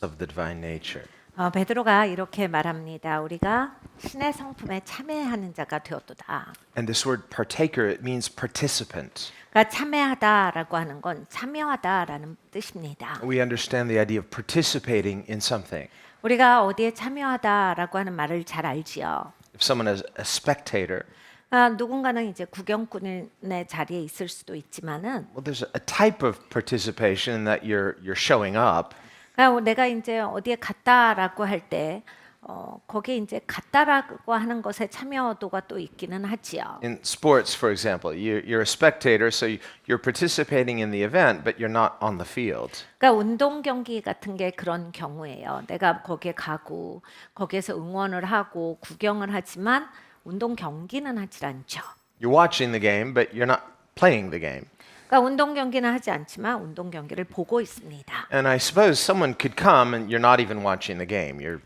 of the divine nature. 베드로가 이렇게 말합니다. 우리가 신의 성품에 참여하는 자가 되었도다. And this word partaker, it means participant. 그러니까 참여하다라고 하는 건 참여하다라는 뜻입니다. We understand the idea of participating in something. 우리가 어디에 참여하다라고 하는 말을 잘 알지요. If someone is a spectator, 누군가는 이제 구경꾼의 자리에 있을 수도 있지만은 well, there's a type of participation that you're showing up. 그러니까 내가 이제 어디에 갔다라고 할 때 거기에 이제 갔다라고 하는 것에 참여도가 또 있기는 하지요. In sports, for example, you're a spectator, so you're participating in the event, but you're not on the field. 그러니까 운동 경기 같은 게 그런 경우예요. 내가 거기에 가고 거기에서 응원을 하고 구경을 하지만 운동 경기는 하질 않죠. You're watching the game, but you're not playing the game. 그러니까 운동 경기는 하지 않지만 운동 경기를 보고 있습니다. And I suppose someone could come and you're not even watching the game. You're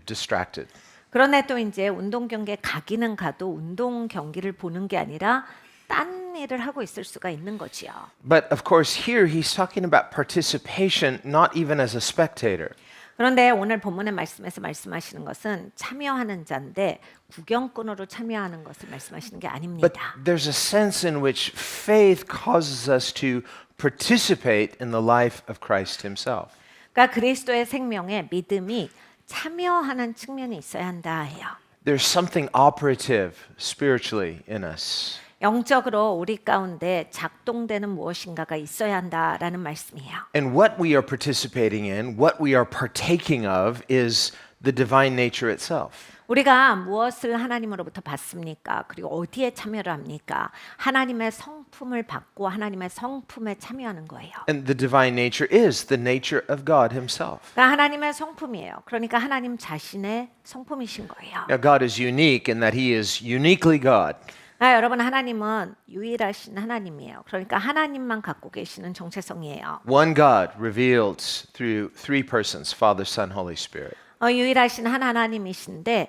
distracted. 그런데 또 이제 운동 경기에 가기는 가도 운동 경기를 보는 게 아니라 딴 일을 하고 있을 수가 있는 거지요. But of course, here he's talking about participation, not even as a spectator. 그런데 오늘 본문의 말씀에서 말씀하시는 것은 참여하는 자인데 구경꾼으로 참여하는 것을 말씀하시는 게 But 아닙니다. there's a sense in which faith causes us to participate in the life of Christ himself. 그러니까 그리스도의 생명에 믿음이 참여하는 측면이 있어야 한다 해요. There's something operative spiritually in us. 영적으로 우리 가운데 작동되는 무엇인가가 있어야 한다라는 말씀이에요. And what we are participating in, what we are partaking of, is the divine nature itself. 우리가 무엇을 하나님으로부터 받습니까? 그리고 어디에 참여를 합니까? 하나님의 성품을 받고 하나님의 성품에 참여하는 거예요. And the divine nature is the nature of God himself. 그러니까 하나님의 성품이에요. 그러니까 하나님 자신의 성품이신 거예요. Now, God is unique in that he is uniquely God. 여러분 하나님은 유일하신 하나님이에요. 그러니까 하나님만 갖고 계시는 정체성이에요. One God revealed through three persons, Father, Son, Holy Spirit. 유일하신 한 하나님이신데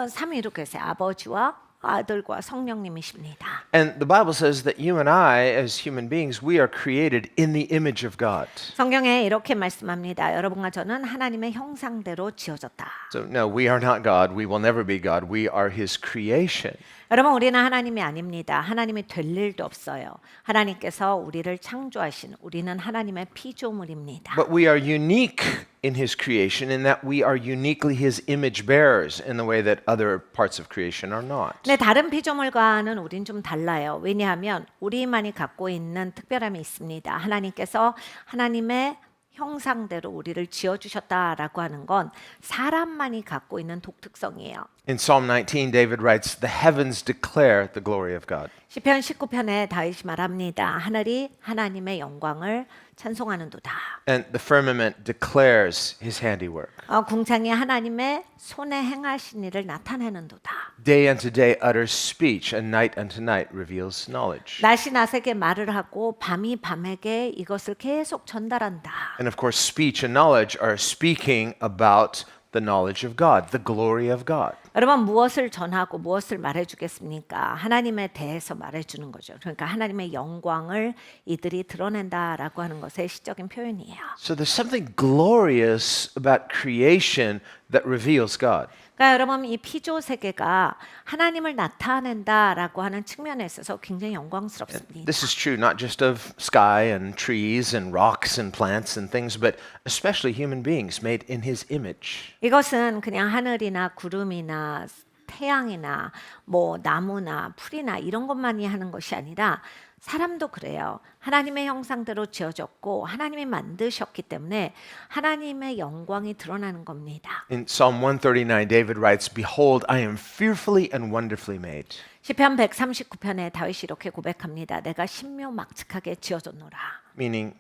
삼위일체계세 아버지와 아들과 성령님이십니다. And the Bible says that you and I, as human beings, we are created in the image of God. 성경에 이렇게 말씀합니다. 여러분과 저는 하나님의 형상대로 지어졌다. So, no, we are not God. We will never be God. We are his creation. 여러분 우리는 하나님이 아닙니다. 하나님이 될 일도 없어요. 하나님께서 우리를 창조하신 우리는 하나님의 피조물입니다. But we are unique in his creation in that we are uniquely his image bearers in the way that other parts of creation are not. 네, 다른 피조물과는 우린 좀 달라요. 왜냐하면 우리만이 갖고 있는 특별함이 있습니다. 하나님께서 하나님의 형상대로 우리를 지어주셨다라고 하는 건 사람만이 갖고 있는 독특성이에요. In Psalm 19, David writes, "The heavens declare the glory of God." 시편 19편에 다윗이 말합니다. 하늘이 하나님의 영광을 찬송하는도다. And the firmament declares his handiwork. 궁창이 하나님의 손에 행하신 일을 나타내는도다. Day unto day utters speech, and night unto night reveals knowledge. 낮이 낮에게 말을 하고 밤이 밤에게 이것을 계속 전달한다. And of course, speech and knowledge are speaking about the knowledge of God, the glory of God. 여러분 무엇을 전하고 무엇을 말해주겠습니까? 하나님에 대해서 말해주는 거죠. 그러니까 하나님의 영광을 이들이 드러낸다라고 하는 것의 시적인 표현이에요. So there's something glorious about creation that reveals God. 그러니까 여러분 이 피조 세계가 하나님을 나타낸다라고 하는 측면에 있어서 굉장히 영광스럽습니다. This is true not just of sky and trees and rocks and plants and things, but especially human beings made in his image. 이것은 그냥 하늘이나 구름이나 태양이나 뭐 나무나 풀이나 이런 것만이 하는 것이 아니라 사람도 그래요. 하나님의 형상대로 지어졌고 하나님이 만드셨기 때문에 하나님의 영광이 드러나는 겁니다. In Psalm 139, David writes, "Behold, I am fearfully and wonderfully made." 시편 139편에 다윗이 이렇게 고백합니다. 내가 신묘막측하게 지어졌노라. Meaning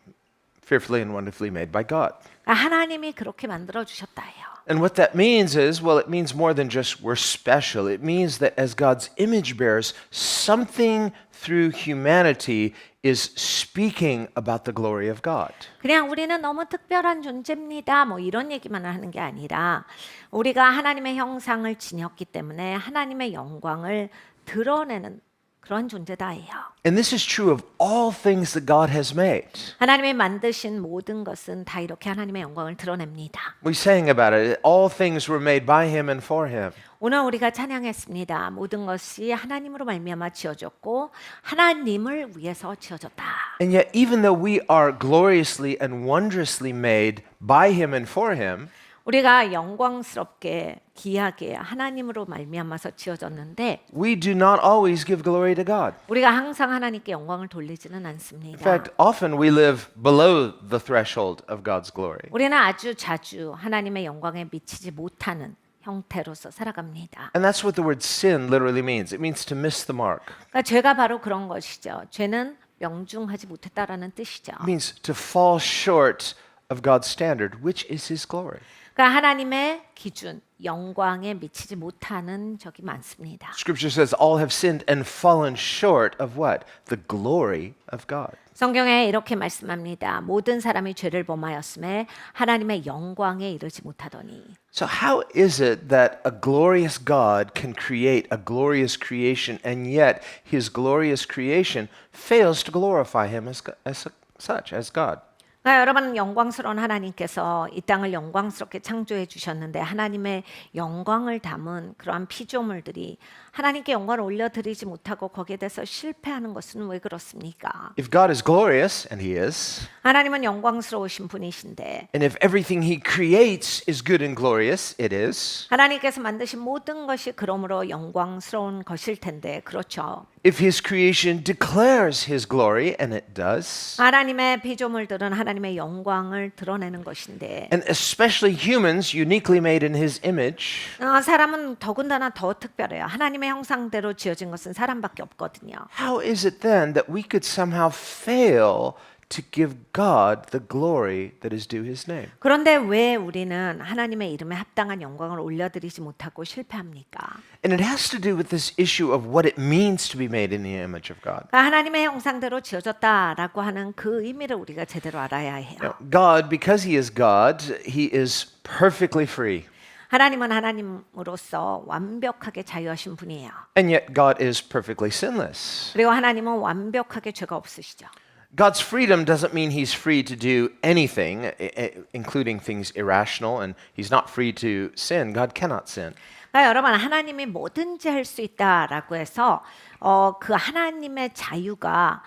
fearfully and wonderfully made by God. 하나님이 그렇게 만들어 주셨다예요. And what that means is, well, it means more than just we're special. It means that as God's image bearers, something through humanity is speaking about the glory of God. 그냥 우리는 너무 특별한 존재입니다. 뭐 이런 얘기만 하는 게 아니라 우리가 하나님의 형상을 지녔기 때문에 하나님의 영광을 드러내는 그런 존재다예요. And this is true of all things that God has made. 하나님이 만드신 모든 것은 다 이렇게 하나님의 영광을 드러냅니다. We sang about it. All things were made by him and for him. 오늘 우리가 찬양했습니다. 모든 것이 하나님으로 말미암아 지어졌고 하나님을 위해서 지어졌다. And yet, even though we are gloriously and wondrously made by him and for him, 우리가 영광스럽게 귀하게 하나님으로 말미암아서 지어졌는데 we do not always give glory to God. 우리가 항상 하나님께 영광을 돌리지는 In 않습니다. fact, often we live below the threshold of God's glory. 우리는 아주 자주 하나님의 영광에 미치지 못하는 형태로서 살아갑니다. And that's what the word sin literally means. It means to miss the mark. 그러니까 죄가 바로 그런 것이죠. 죄는 명중하지 못했다라는 뜻이죠. It means to fall short of God's standard, which is his glory. 그러니까 하나님의 기준, 영광에 미치지 못하는 적이 많습니다. Scripture says all have sinned and fallen short of what? The glory of God. 성경에 이렇게 말씀합니다. 모든 사람이 죄를 범하였음에 하나님의 영광에 이르지 못하더니. So how is it that a glorious God can create a glorious creation and yet his glorious creation fails to glorify him as such, as God? 그러니까 여러분 영광스러운 하나님께서 이 땅을 영광스럽게 창조해 주셨는데 하나님의 영광을 담은 그러한 피조물들이 하나님께 영광을 올려드리지 못하고 거기에 대해서 실패하는 것은 왜 그렇습니까? If God is glorious, and he is, 하나님은 영광스러우신 분이신데 and if everything he creates is good and glorious, it is. 하나님께서 만드신 모든 것이 그러므로 영광스러운 것일 텐데 그렇죠. If his creation declares his glory, and it does, 하나님의 피조물들은 하나님의 영광을 드러내는 것인데 and especially humans uniquely made in his image, 사람은 더군다나 더 특별해요. 하나님의 형상대로 지어진 것은 사람밖에 없거든요. how is it then that we could somehow fail to give God the glory that is due his name? 그런데 왜 우리는 하나님의 이름에 합당한 영광을 올려드리지 못하고 실패합니까? And it has to do with this issue of what it means to be made in the image of God. 그러니까 하나님의 형상대로 지어졌다라고 하는 그 의미를 우리가 제대로 알아야 해요. Now, God, because he is God, he is perfectly free. 하나님은 하나님으로서 완벽하게 자유하신 분이에요. And yet God is perfectly sinless. 그리고 하나님은 완벽하게 죄가 없으시죠. God's freedom doesn't mean he's free to do anything, including things irrational, and he's not free to sin. God cannot sin. 그러니까 여러분 하나님이 뭐든지 할 수 있다라고 해서 그 하나님의 자유가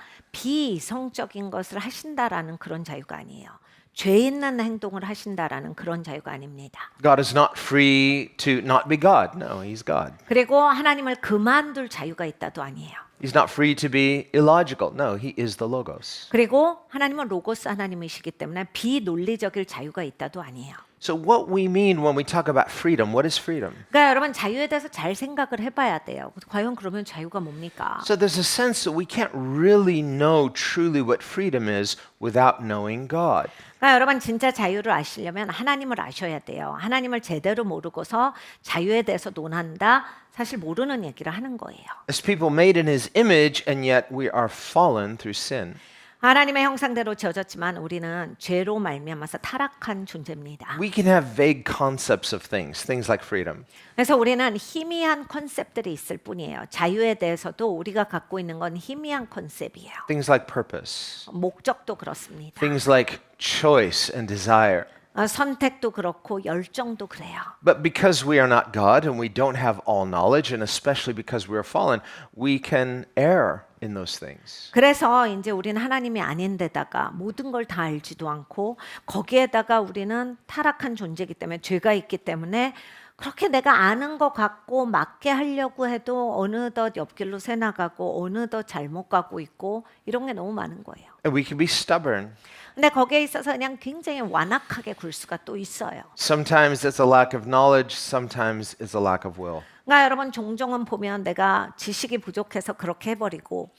비이성적인 것을 하신다라는 그런 자유가 아니에요. 죄 있는 행동을 하신다라는 그런 자유가 아닙니다. God is not free to not be God. No, he's God. 그리고 하나님을 그만둘 자유가 있다도 아니에요. He's not free to be illogical. No, he is the Logos. 그리고 하나님은 로고스 하나님이시기 때문에 비논리적일 자유가 있다도 아니에요. So what we mean when we talk about freedom, what is freedom? 그러니까 여러분 자유에 대해서 잘 생각을 해봐야 돼요. 과연 그러면 자유가 뭡니까? So there's a sense that we can't really know truly what freedom is without knowing God. 그러니까 여러분 진짜 자유를 아시려면 하나님을 아셔야 돼요. 하나님을 제대로 모르고서 자유에 대해서 논한다. 사실 모르는 얘기를 하는 거예요. As people made in his image, and yet we are fallen through sin. 하나님의 형상대로 지어졌지만 우리는 죄로 말미암아서 타락한 존재입니다. We can have vague concepts of things like freedom. 그래서 우리는 희미한 컨셉들이 있을 뿐이에요. 자유에 대해서도 우리가 갖고 있는 건 희미한 컨셉이에요. Things like purpose. 목적도 그렇습니다. Things like choice and desire. 선택도 그렇고 열정도 그래요. But because we are not God and we don't have all knowledge, and especially because we are fallen, we can err in those things. 그래서 이제 우리는 하나님이 아닌데다가 모든 걸 다 알지도 않고 거기에다가 우리는 타락한 존재이기 때문에 죄가 있기 때문에 그렇게 내가 아는 것 같고 맞게 하려고 해도 어느덧 옆길로 새 나가고 어느덧 잘못 가고 있고 이런 게 너무 많은 거예요. And we can be stubborn. 근데 거기에 있어서 그냥 굉장히 완악하게 굴 수가 또 있어요. Sometimes it's a lack of knowledge, sometimes it's a lack of will. 그러니까 여러분 종종은 보면 내가 지식이 부족해서 그렇게 해버리고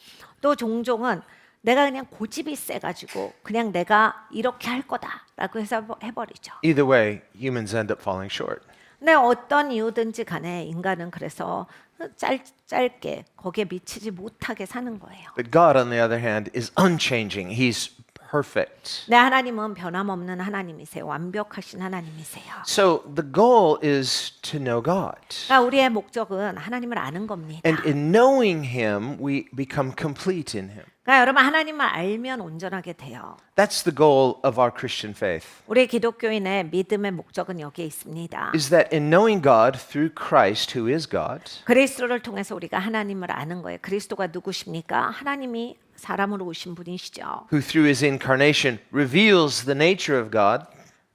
또 종종은 내가 그냥 고집이 세가지고 그냥 내가 이렇게 할 거다라고 해서 해버리죠. Either way, humans end up falling short. 근데 어떤 이유든지 간에 인간은 그래서 짧게 거기에 미치지 못하게 사는 거예요. But God, on the other hand, is unchanging. He's perfect. 내 하나님은 변함없는 하나님이세요. 완벽하신 하나님이세요. So the goal is to know God. 그러니까 우리의 목적은 하나님을 아는 겁니다. And in knowing him, we become complete in him. 그러니까 여러분 하나님을 알면 온전하게 돼요. That's the goal of our Christian faith. 우리 기독교인의 믿음의 목적은 여기에 있습니다. Is that in knowing God through Christ, who is God, 그리스도를 통해서 우리가 하나님을 아는 거예요. 그리스도가 누구십니까? 하나님이 사람으로 오신 분이시죠. who through his incarnation reveals the nature of God.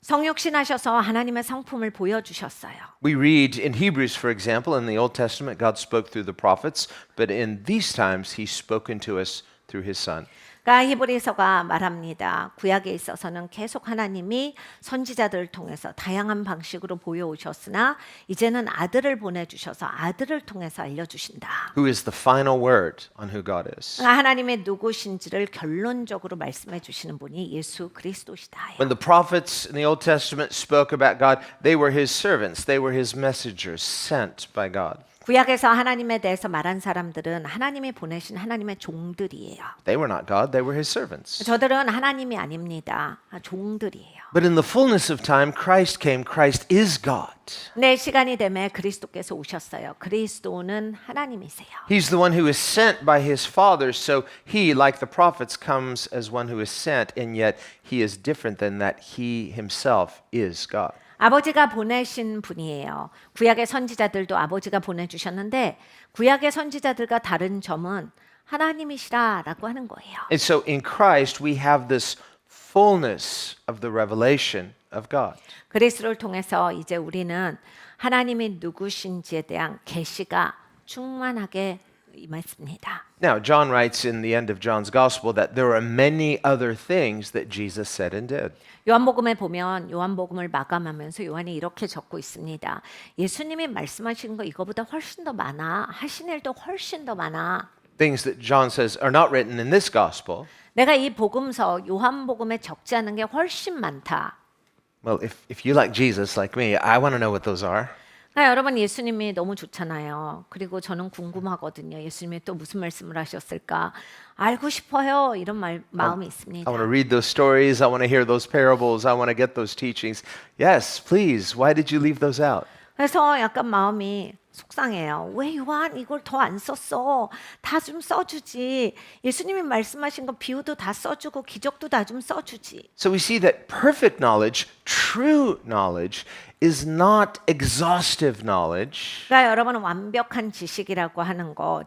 성육신하셔서 하나님의 성품을 보여주셨어요. We read in Hebrews, for example, in the Old Testament, God spoke through the prophets, but in these times, He's spoken to us through His Son. 그러니까 히브리서가 말합니다. 구약에 있어서는 계속 하나님이 선지자들을 통해서 다양한 방식으로 보여오셨으나 이제는 아들을 보내주셔서 아들을 통해서 알려주신다. Who is the final word on who God is? 그러니까 하나님의 누구신지를 결론적으로 말씀해 주시는 분이 예수 그리스도시다. When the prophets in the Old Testament spoke about God, they were His servants, they were His messengers sent by God. 구약에서 하나님에 대해서 말한 사람들은 하나님이 보내신 하나님의 종들이에요. They were not God, they were His servants. 저들은 하나님이 아닙니다. 종들이에요. But in the fullness of time, Christ came. Christ is God. 네, 시간이 되면 그리스도께서 오셨어요. 그리스도는 하나님이세요. He's the one who is sent by His Father, so He, like the prophets, comes as one who is sent, and yet He is different than that. He Himself is God. 아버지가 보내신 분이에요. 구약의 선지자들도 아버지가 보내주셨는데 구약의 선지자들과 다른 점은 하나님이시라라고 하는 거예요. And so in Christ, we have this fullness of the revelation of God. 그리스도를 통해서 이제 우리는 하나님이 누구신지에 대한 계시가 충만하게 임했습니다. Now, John writes in the end of John's Gospel that there are many other things that Jesus said and did. 요한복음에 보면 요한복음을 마감하면서 요한이 이렇게 적고 있습니다. 예수님이 말씀하신 거 이거보다 훨씬 더 많아. 하신 일도 훨씬 더 많아. Things that John says are not written in this Gospel. 내가 이 복음서 요한복음에 적지 않은 게 훨씬 많다. Well, if you like Jesus, like me, I want to know what those are. 그러니까 여러분 예수님이 너무 좋잖아요. 그리고 저는 궁금하거든요. 예수님이 또 무슨 말씀을 하셨을까? 알고 싶어요. 이런 마음이 있습니다. I want to read those stories. I want to hear those parables. I want to get those teachings. Yes, please. Why did you leave those out? 그래서 약간 마음이 속상해요. 왜 요한 이걸 더 안 썼어? 다 좀 써주지. 예수님이 말씀하신 거 비유도 다 써주고 기적도 다 좀 써주지. So we see that perfect knowledge, true knowledge, is not exhaustive knowledge. 그러니까 여러분 완벽한 지식이라고 하는 거,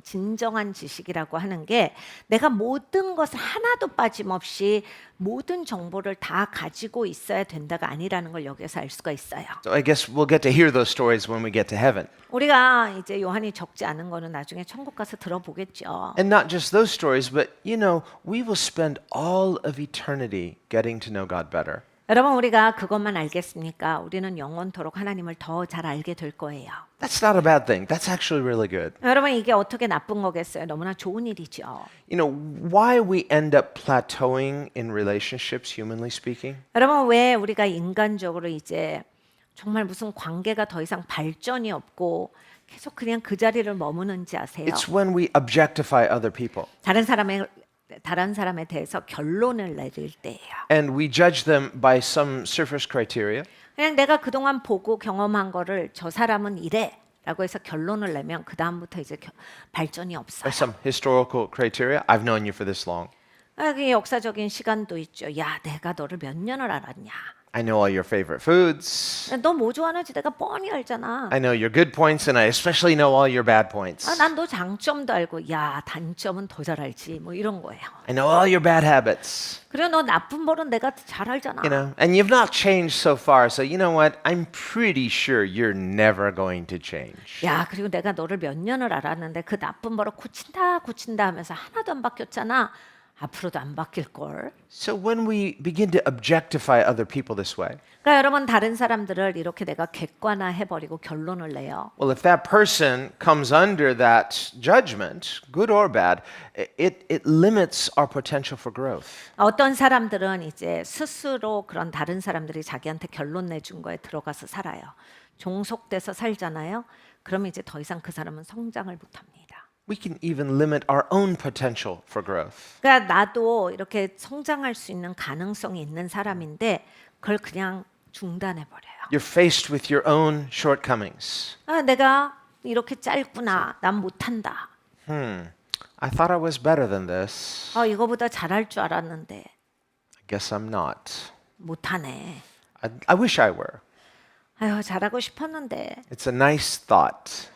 진정한 지식이라고 하는 게 내가 모든 것을 하나도 빠짐없이 모든 정보를 다 가지고 있어야 된다가 아니라는 걸 여기서 알 수가 있어요. So I guess we'll get to hear those stories when we get to heaven. 우리가 이제 요한이 적지 않은 거는 나중에 천국 가서 들어보겠죠. And not just those stories, but you know, we will spend all of eternity getting to know God better. 여러분 우리가 그것만 알겠습니까? 우리는 영원토록 하나님을 더 잘 알게 될 거예요. That's not a bad thing. That's actually really good. 여러분 이게 어떻게 나쁜 거겠어요? 너무나 좋은 일이죠. You know, why we end up plateauing in relationships, humanly speaking? 여러분 왜 우리가 인간적으로 이제 정말 무슨 관계가 더 이상 발전이 없고 계속 그냥 그 자리를 머무는지 아세요? It's when we objectify other people 다른 사람에 대해서 결론을 내릴 때예요. and we judge them by some surface criteria. 그냥 내가 그동안 보고 경험한 거를 저 사람은 이래라고 해서 결론을 내면 그 다음부터 이제 발전이 없어요. By some historical criteria. I've known you for this long. 그 역사적인 시간도 있죠. 야, 내가 너를 몇 년을 알았냐? I know all your favorite foods. 너 뭐 좋아하는지 내가 뻔히 알잖아. I know your good points and I especially know all your bad points. 난 너 장점도 알고, 야, 단점은 더 잘 알지. 뭐 이런 거예요. I know all your bad habits. 그리고 너 나쁜 버릇 내가 잘 알잖아. You know, and you've not changed so far. So you know what? I'm pretty sure you're never going to change. 야, 그리고 내가 너를 몇 년을 알았는데 그 나쁜 버릇 고친다 하면서 하나도 안 바뀌었잖아. 앞으로도 안 바뀔 걸. So when we begin to objectify other people this way, 그러니까 여러분 다른 사람들을 이렇게 내가 객관화해 버리고 결론을 내요. well, if that person comes under that judgment, good or bad, it limits our potential for growth. 어떤 사람들은 이제 스스로 그런 다른 사람들이 자기한테 결론 내준 거에 들어가서 살아요. 종속돼서 살잖아요. 그러면 이제 더 이상 그 사람은 성장을 못 합니다. We can even limit our own potential for growth. 그러니까 나도 이렇게 성장할 수 있는 가능성이 있는 사람인데 그걸 그냥 중단해 버려요. You're faced with your own shortcomings. 아, 내가 이렇게 짧구나. 난 못한다. I thought I was better than this. 이거보다 잘할 줄 알았는데 I guess I'm not. 못하네. I wish I were. 아유, 잘하고 싶었는데 It's a nice thought,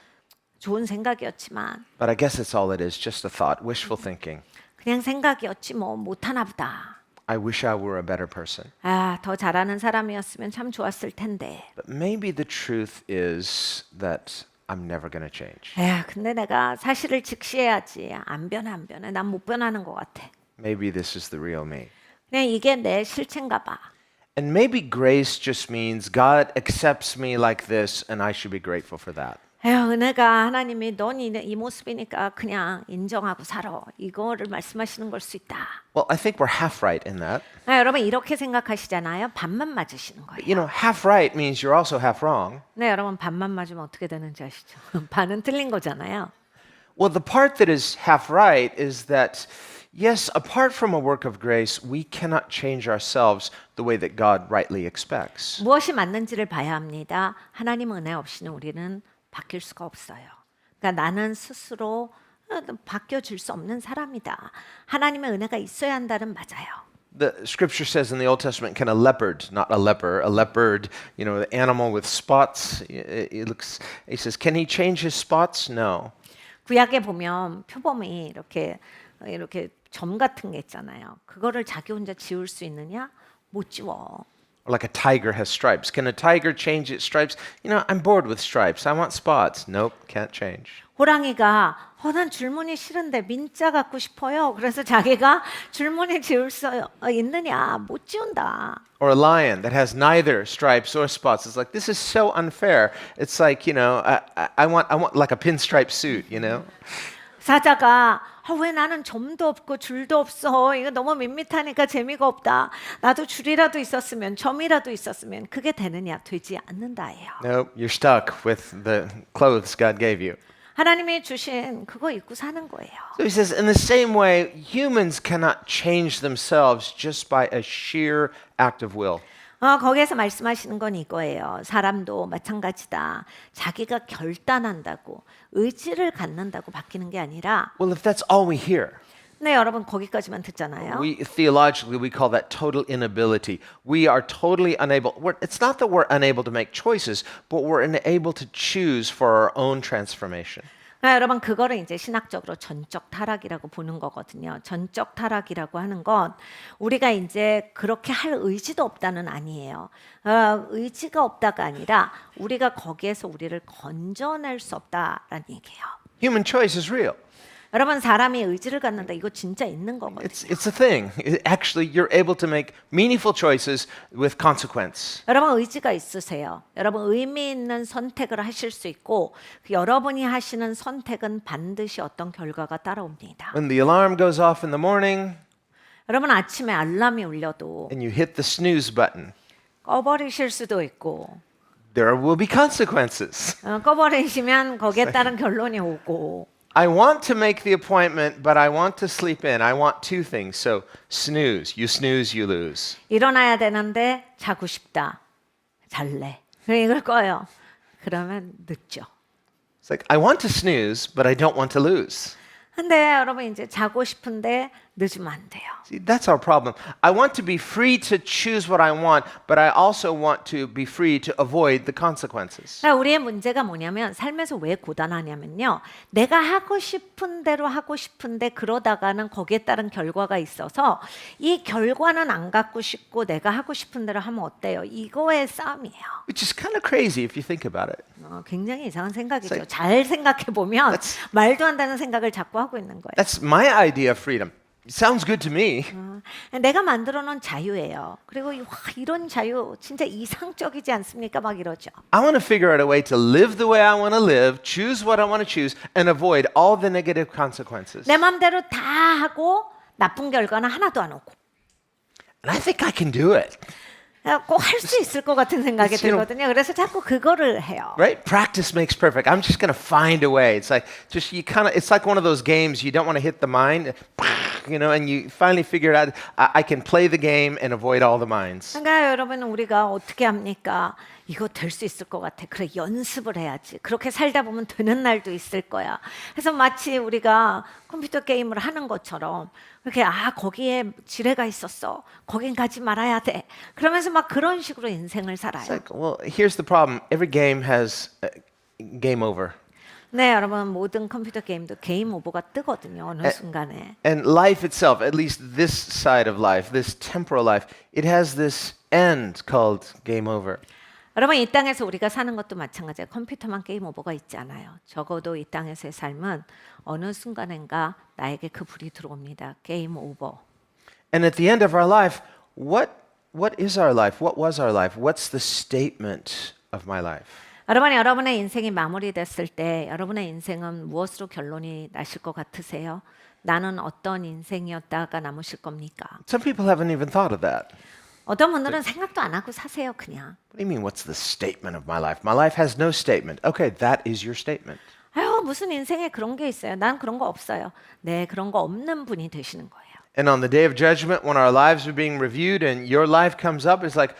좋은 생각이었지만 but I guess it's all it is, just a thought, wishful thinking. 그냥 생각이었지 뭐 못하나 보다. I wish I were a better person. 아, 더 잘하는 사람이었으면 참 좋았을 텐데. But maybe the truth is that I'm never going to change. 에휴, 근데 내가 사실을 직시해야지. 안 변해, 안 변해. 난 못 변하는 것 같아. Maybe this is the real me. 그냥 이게 내 실체인가 봐. And maybe grace just means God accepts me like this and I should be grateful for that. 에휴, 은혜가 하나님이 넌 이 모습이니까 그냥 인정하고 살아. 이거를 말씀하시는 걸 수 있다. Well, I think we're half right in that. 아, 여러분 이렇게 생각하시잖아요. 반만 맞으시는 거예요. You know, half right means you're also half wrong. 네, 여러분 반만 맞으면 어떻게 되는지 아시죠? 반은 틀린 거잖아요. Well, the part that is half right is that, yes, apart from a work of grace, we cannot change ourselves the way that God rightly expects. 무엇이 맞는지를 봐야 합니다. 하나님 은혜 없이는 우리는 바뀔 수가 없어요. 그러니까 나는 스스로 바뀌어질 수 없는 사람이다. 하나님의 은혜가 있어야 한다는 맞아요. The scripture says in the Old Testament, can a leopard, not a leopard, you know, the animal with spots, he says, can he change his spots? No. 구약에 보면 표범이 이렇게 점 같은 게 있잖아요. 그거를 자기 혼자 지울 수 있느냐? 못 지워. Like a tiger has stripes. Can a tiger change its stripes? You know, I'm bored with stripes. I want spots. Nope, can't change. 호랑이가 난 줄무늬 싫은데 민자 갖고 싶어요. 그래서 자기가 줄무늬 지울 수 있느냐? 못 지운다. Or a lion that has neither stripes or spots. It's like, this is so unfair. It's like, you know, I want like a pinstripe suit, you know? 사자가 왜 나는 점도 없고 줄도 없어. 이거 너무 밋밋하니까 재미가 없다. 나도 줄이라도 있었으면 점이라도 있었으면 그게 되느냐? 되지 않는다예요. Nope, you're stuck with the clothes God gave you. 하나님이 주신 그거 입고 사는 거예요. So he says, in the same way, humans cannot change themselves just by a sheer act of will. 거기에서 말씀하시는 건 이거예요. 사람도 마찬가지다. 자기가 결단한다고 의지를 갖는다고 바뀌는 게 아니라 Well, if that's all we hear, 네, 여러분 거기까지만 듣잖아요. theologically, we call that total inability. We are totally unable. It's not that we're unable to make choices, but we're unable to choose for our own transformation. 여러분 그거를 이제 신학적으로 전적 타락이라고 보는 거거든요. 전적 타락이라고 하는 건 우리가 이제 그렇게 할 의지도 없다는 아니에요. 의지가 없다가 아니라 우리가 거기에서 우리를 건져낼 수 없다라는 얘기예요. Human choice is real. 여러분 사람이 의지를 갖는다 이거 진짜 있는 거거든요. It's a thing. Actually, you're able to make meaningful choices with consequence. 여러분 의지가 있으세요. 여러분 의미 있는 선택을 하실 수 있고 여러분이 하시는 선택은 반드시 어떤 결과가 따라옵니다. When the alarm goes off in the morning 여러분 아침에 알람이 울려도 and you hit the snooze button, 꺼버리실 수도 있고 there will be consequences. 꺼버리시면 거기에 따른 결론이 오고 I want to make the appointment, but I want to sleep in. I want two things. So snooze, you lose. 일어나야 되는데 자고 싶다. 잘래. 그럼 이걸 꺼요. 그러면 늦죠. It's like, I want to snooze, but I don't want to lose. 근데 여러분 이제 자고 싶은데 늦으면 안 돼요. See, that's our problem. I want to be free to choose what I want, but I also want to be free to avoid the consequences. 그러니까 우리의 문제가 뭐냐면 삶에서 왜 고단하냐면요. 내가 하고 싶은 대로 하고 싶은데 그러다가는 거기에 따른 결과가 있어서 이 결과는 안 갖고 싶고 내가 하고 싶은 대로 하면 어때요? 이거의 싸움이에요. Which is kind of crazy if you think about it. 굉장히 이상한 생각이죠. It's like- 잘 생각해 보면 That's- 말도 안 되는 생각을 자꾸 하고 있는 거예요. That's my idea of freedom. It sounds good to me. 내가 만들어 놓은 자유예요. 그리고 이런 자유 진짜 이상적이지 않습니까? 막 이러죠. I want to figure out a way to live the way I want to live, choose what I want to choose, and avoid all the negative consequences. 내 맘대로 다 하고 나쁜 결과는 하나도 안 오고. And I think I can do it. 꼭 할 수 있을 것 같은 생각이 It's, you know- 들거든요. 그래서 자꾸 그거를 해요. Right? Practice makes perfect. I'm just going to find a way. It's like just you kind of it's like one of those games you don't want to hit the mind, and you finally figure it out. I can play the game and avoid all the mines. 그러니까 여러분 우리가 어떻게 합니까? 이거 될 수 있을 것 같아. 그래 연습을 해야지. 그렇게 살다 보면 되는 날도 있을 거야. 그래서 마치 우리가 컴퓨터 게임을 하는 것처럼 이렇게 거기에 지뢰가 있었어. 거긴 가지 말아야 돼. 그러면서 막 그런 식으로 인생을 It's 살아요. like, well, here's the problem. Every game has game over. 네, 여러분 모든 컴퓨터 게임도 게임 오버가 뜨거든요. 어느 순간에. And life itself, at least this side of life, this temporal life, it has this end called game over. 여러분 이 땅에서 우리가 사는 것도 마찬가지예요. 컴퓨터만 게임 오버가 있지 않아요. 적어도 이 땅에서의 삶은 어느 순간인가 나에게 그 불이 들어옵니다. 게임 오버. And at the end of our life, what is our life? What was our life? What's the statement of my life? 여러분의 인생이 마무리됐을 때 여러분의 인생은 무엇으로 결론이 나실 것 같으세요? 나는 어떤 인생이었다가 남으실 겁니까? Some people haven't even thought of that. 어떤 분들은 생각도 안 하고 사세요, 그냥. What do you mean, what's the statement of my life? My life has no statement. Okay, that is your statement. 아유, 무슨 인생에 그런 게 있어요. 난 그런 거 없어요. 네, 그런 거 없는 분이 되시는 거예요. And on the day of judgment, when our lives are being reviewed and your life comes up, it's like,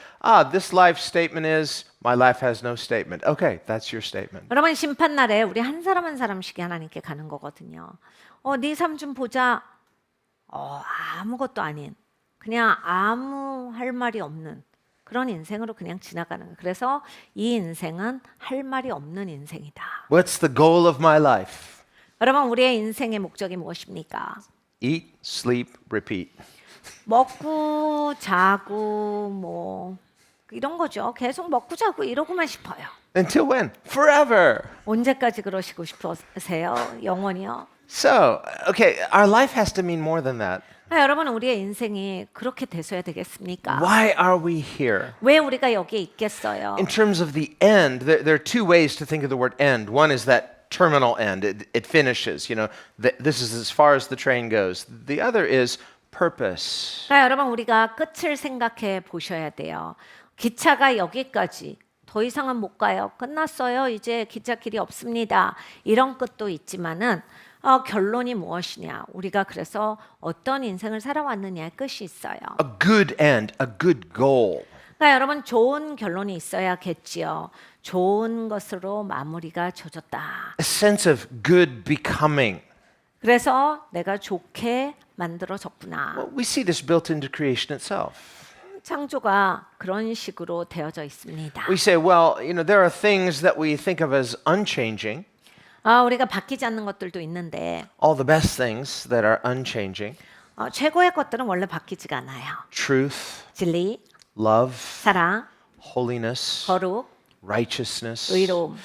this life statement is, my life has no statement. Okay, that's your statement. 여러분 심판 날에 우리 한 사람 한 사람씩 하나님께 가는 거거든요. 네 삶 좀 보자. 아무것도 아닌 그냥 아무 할 말이 없는 그런 인생으로 그냥 지나가는 거예요. 그래서 이 인생은 할 말이 없는 인생이다. What's the goal of my life? 여러분 우리의 인생의 목적이 무엇입니까? Eat, sleep, repeat. 먹고 자고 뭐 이런 거죠. 계속 먹고 자고 이러고만 싶어요. Until when? Forever. 언제까지 그러시고 싶으세요? 영원히요? So, okay, our life has to mean more than that. 여러분 우리의 인생이 그렇게 돼서야 되겠습니까? Why are we here? 왜 우리가 여기에 있겠어요? In terms of the end, there are two ways to think of the word end. One is that terminal end, it finishes, this is as far as the train goes. The other is purpose. 여러분 우리가 끝을 생각해 보셔야 돼요. 기차가 여기까지 더 이상은 못 가요. 끝났어요. 이제 기차길이 없습니다. 이런 끝도 있지만은 결론이 무엇이냐? 우리가 그래서 어떤 인생을 살아왔느냐의 끝이 있어요. A good end, a good goal. 그러니까 여러분 좋은 결론이 있어야겠지요. 좋은 것으로 마무리가 져졌다. A sense of good becoming. 그래서 내가 좋게 만들어졌구나. Well, we see this built into creation itself. 창조가 그런 식으로 되어져 있습니다. We say, well, there are things that we think of as unchanging, 우리가 바뀌지 않는 것들도 있는데 all the best things that are unchanging. 최고의 것들은 원래 바뀌지가 않아요. Truth, 진리, love, 사랑, holiness, 거룩, righteousness, 의로움,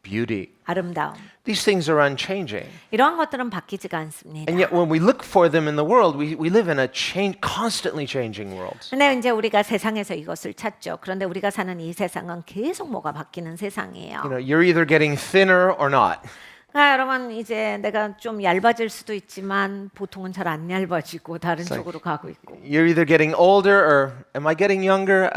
beauty. 아름다움. These things are unchanging. 이러한 것들은 바뀌지가 않습니다. And yet when we look for them in the world, we live in a constantly changing world. 근데 이제 우리가 세상에서 이것을 찾죠. 그런데 우리가 사는 이 세상은 계속 뭐가 바뀌는 세상이에요. You're either getting thinner or not. 여러분 이제 내가 좀 얇아질 수도 있지만 보통은 잘 안 얇아지고 다른 쪽으로 가고 있고. You're either getting older or am I getting younger?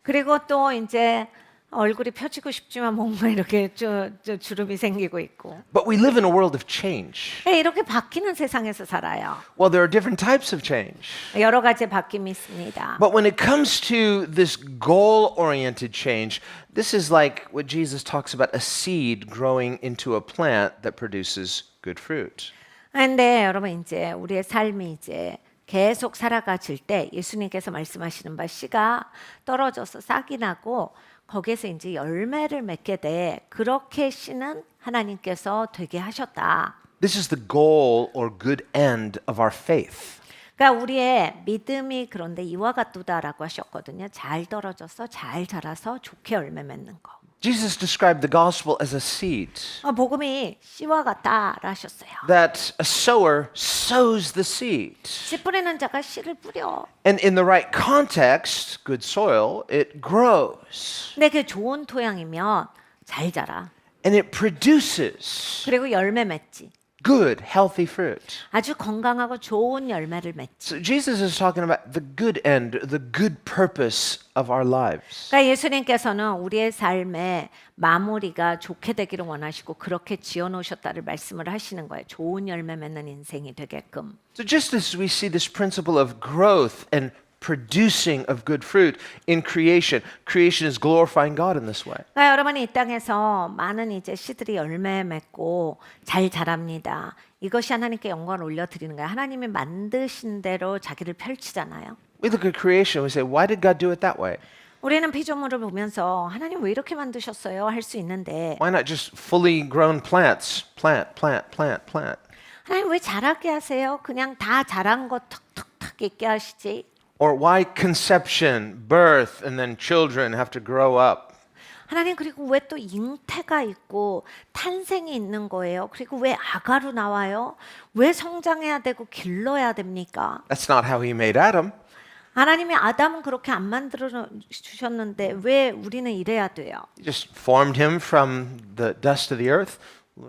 그리고 또 이제 얼굴이 펴지고 싶지만 뭔가 이렇게 주름이 생기고 있고. But we live in a world of change. 이렇게 바뀌는 세상에서 살아요. Well, there are different types of change. 여러 가지 바뀜이 있습니다. But when it comes to this goal-oriented change, this is like what Jesus talks about, a seed growing into a plant that produces good fruit. 근데 여러분 이제 우리의 삶이 이제 계속 살아가질 때 예수님께서 말씀하시는 바 씨가 떨어져서 싹이 나고 거기에서 이제 열매를 맺게 돼. 그렇게 씨는 하나님께서 되게 하셨다. This is the goal or good end of our faith. 그러니까 우리의 믿음이 그런데 이와 같도다라고 하셨거든요. 잘 떨어져서 잘 자라서 좋게 열매 맺는 거. Jesus described the gospel as a seed. 복음이 씨와 같다라 하셨어요. That a sower sows the seed. 씨 뿌리는 자가 씨를 뿌려. And in the right context, good soil, it grows. 근데 그 좋은 토양이면 잘 자라. And it produces 그리고 열매 맺지. good, healthy fruit. 아주 건강하고 좋은 열매를 맺지. So Jesus is talking about the good end, the good purpose of our lives. 그러니까 예수님께서는 우리의 삶의 마무리가 좋게 되기를 원하시고 그렇게 지어 놓으셨다를 말씀을 하시는 거예요. 좋은 열매 맺는 인생이 되게끔. So just as we see this principle of growth and producing of good fruit in creation, creation is glorifying God in this way. 그러니까 여러분이 이 땅에서 많은 이제 씨들이 열매 맺고 잘 자랍니다. 이것이 하나님께 영광을 올려드리는 거예요. 하나님이 만드신 대로 자기를 펼치잖아요. We look at creation and we say, why did God do it that way? 우리는 피조물을 보면서 하나님 왜 이렇게 만드셨어요? 할 수 있는데 Why not just fully grown plants? Plant, plant, plant, plant. 하나님 왜 자라게 하세요? 그냥 다 자란 거 턱턱턱 있게 하시지. Or why conception, birth, and then children have to grow up? 하나님 그리고 왜 또 잉태가 있고 탄생이 있는 거예요? 그리고 왜 아가로 나와요? 왜 성장해야 되고 길러야 됩니까? That's not how he made Adam. 하나님이 아담은 그렇게 안 만들어 주셨는데 왜 우리는 이래야 돼요? He just formed him from the dust of the earth,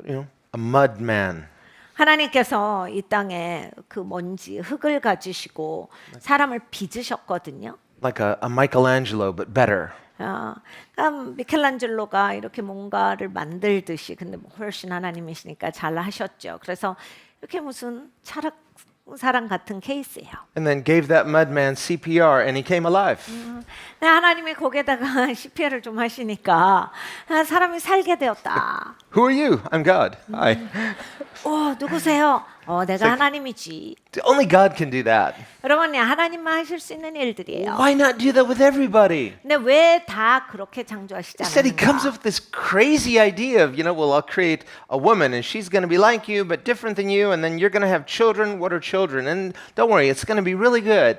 a mud man. 하나님께서 이 땅에 그 먼지 흙을 가지시고 사람을 빚으셨거든요. Like a Michelangelo, but better. 그러니까 미켈란젤로가 이렇게 뭔가를 만들듯이 근데 훨씬 하나님이시니까 잘 하셨죠. 그래서 이렇게 무슨 철학 사람 같은 케이스예요. And then gave that mud man CPR and he came alive. 하나님이 거기에다가 CPR을 좀 하시니까 사람이 살게 되었다. Who are you? I'm God. Hi. 누구세요? 내가 하나님이지. Only God can do that. 여러분, 하나님만 하실 수 있는 일들이에요. Why not do that with everybody? 근데 왜 다 그렇게 창조하시지 Instead, he comes 않는가? up with this crazy idea of, well, I'll create a woman and she's going to be like you, but different than you, and then you're going to have children. What are children? And don't worry, it's going to be really good.